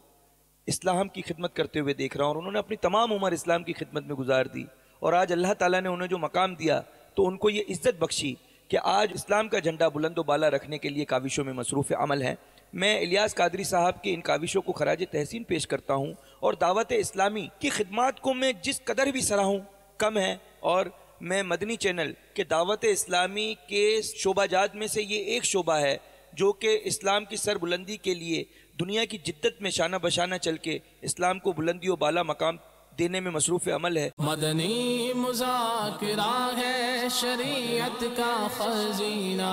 Speaker 13: اسلام کی خدمت کرتے ہوئے دیکھ رہا ہوں، اور انہوں نے اپنی تمام عمر اسلام کی خدمت میں گزار دی، اور آج اللہ تعالیٰ نے انہیں جو مقام دیا تو ان کو یہ عزت بخشی کہ آج اسلام کا جھنڈا بلند و بالا رکھنے کے لیے کاوشوں میں مصروف عمل ہیں۔ میں الیاس قادری صاحب کی ان کاوشوں کو خراج تحسین پیش کرتا ہوں، اور دعوت اسلامی کی خدمات کو میں جس قدر بھی سراہوں کم ہے، اور میں مدنی چینل کے دعوت اسلامی کے شعبہ جات میں سے یہ ایک شعبہ ہے جو کہ اسلام کی سر بلندی کے لیے دنیا کی جدت میں شانہ بشانہ چل کے اسلام کو بلندی و بالا مقام دینے میں مصروف عمل ہے۔
Speaker 1: مدنی مذاکرہ ہے شریعت کا خزینہ،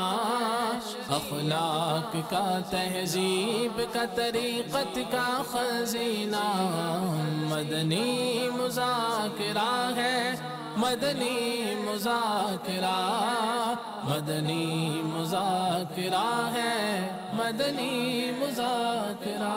Speaker 1: اخلاق کا تہذیب کا طریقت کا خزینہ، مدنی مذاکرہ ہے، مدنی مذاکرہ، مدنی مذاکرہ ہے، مدنی مذاکرہ۔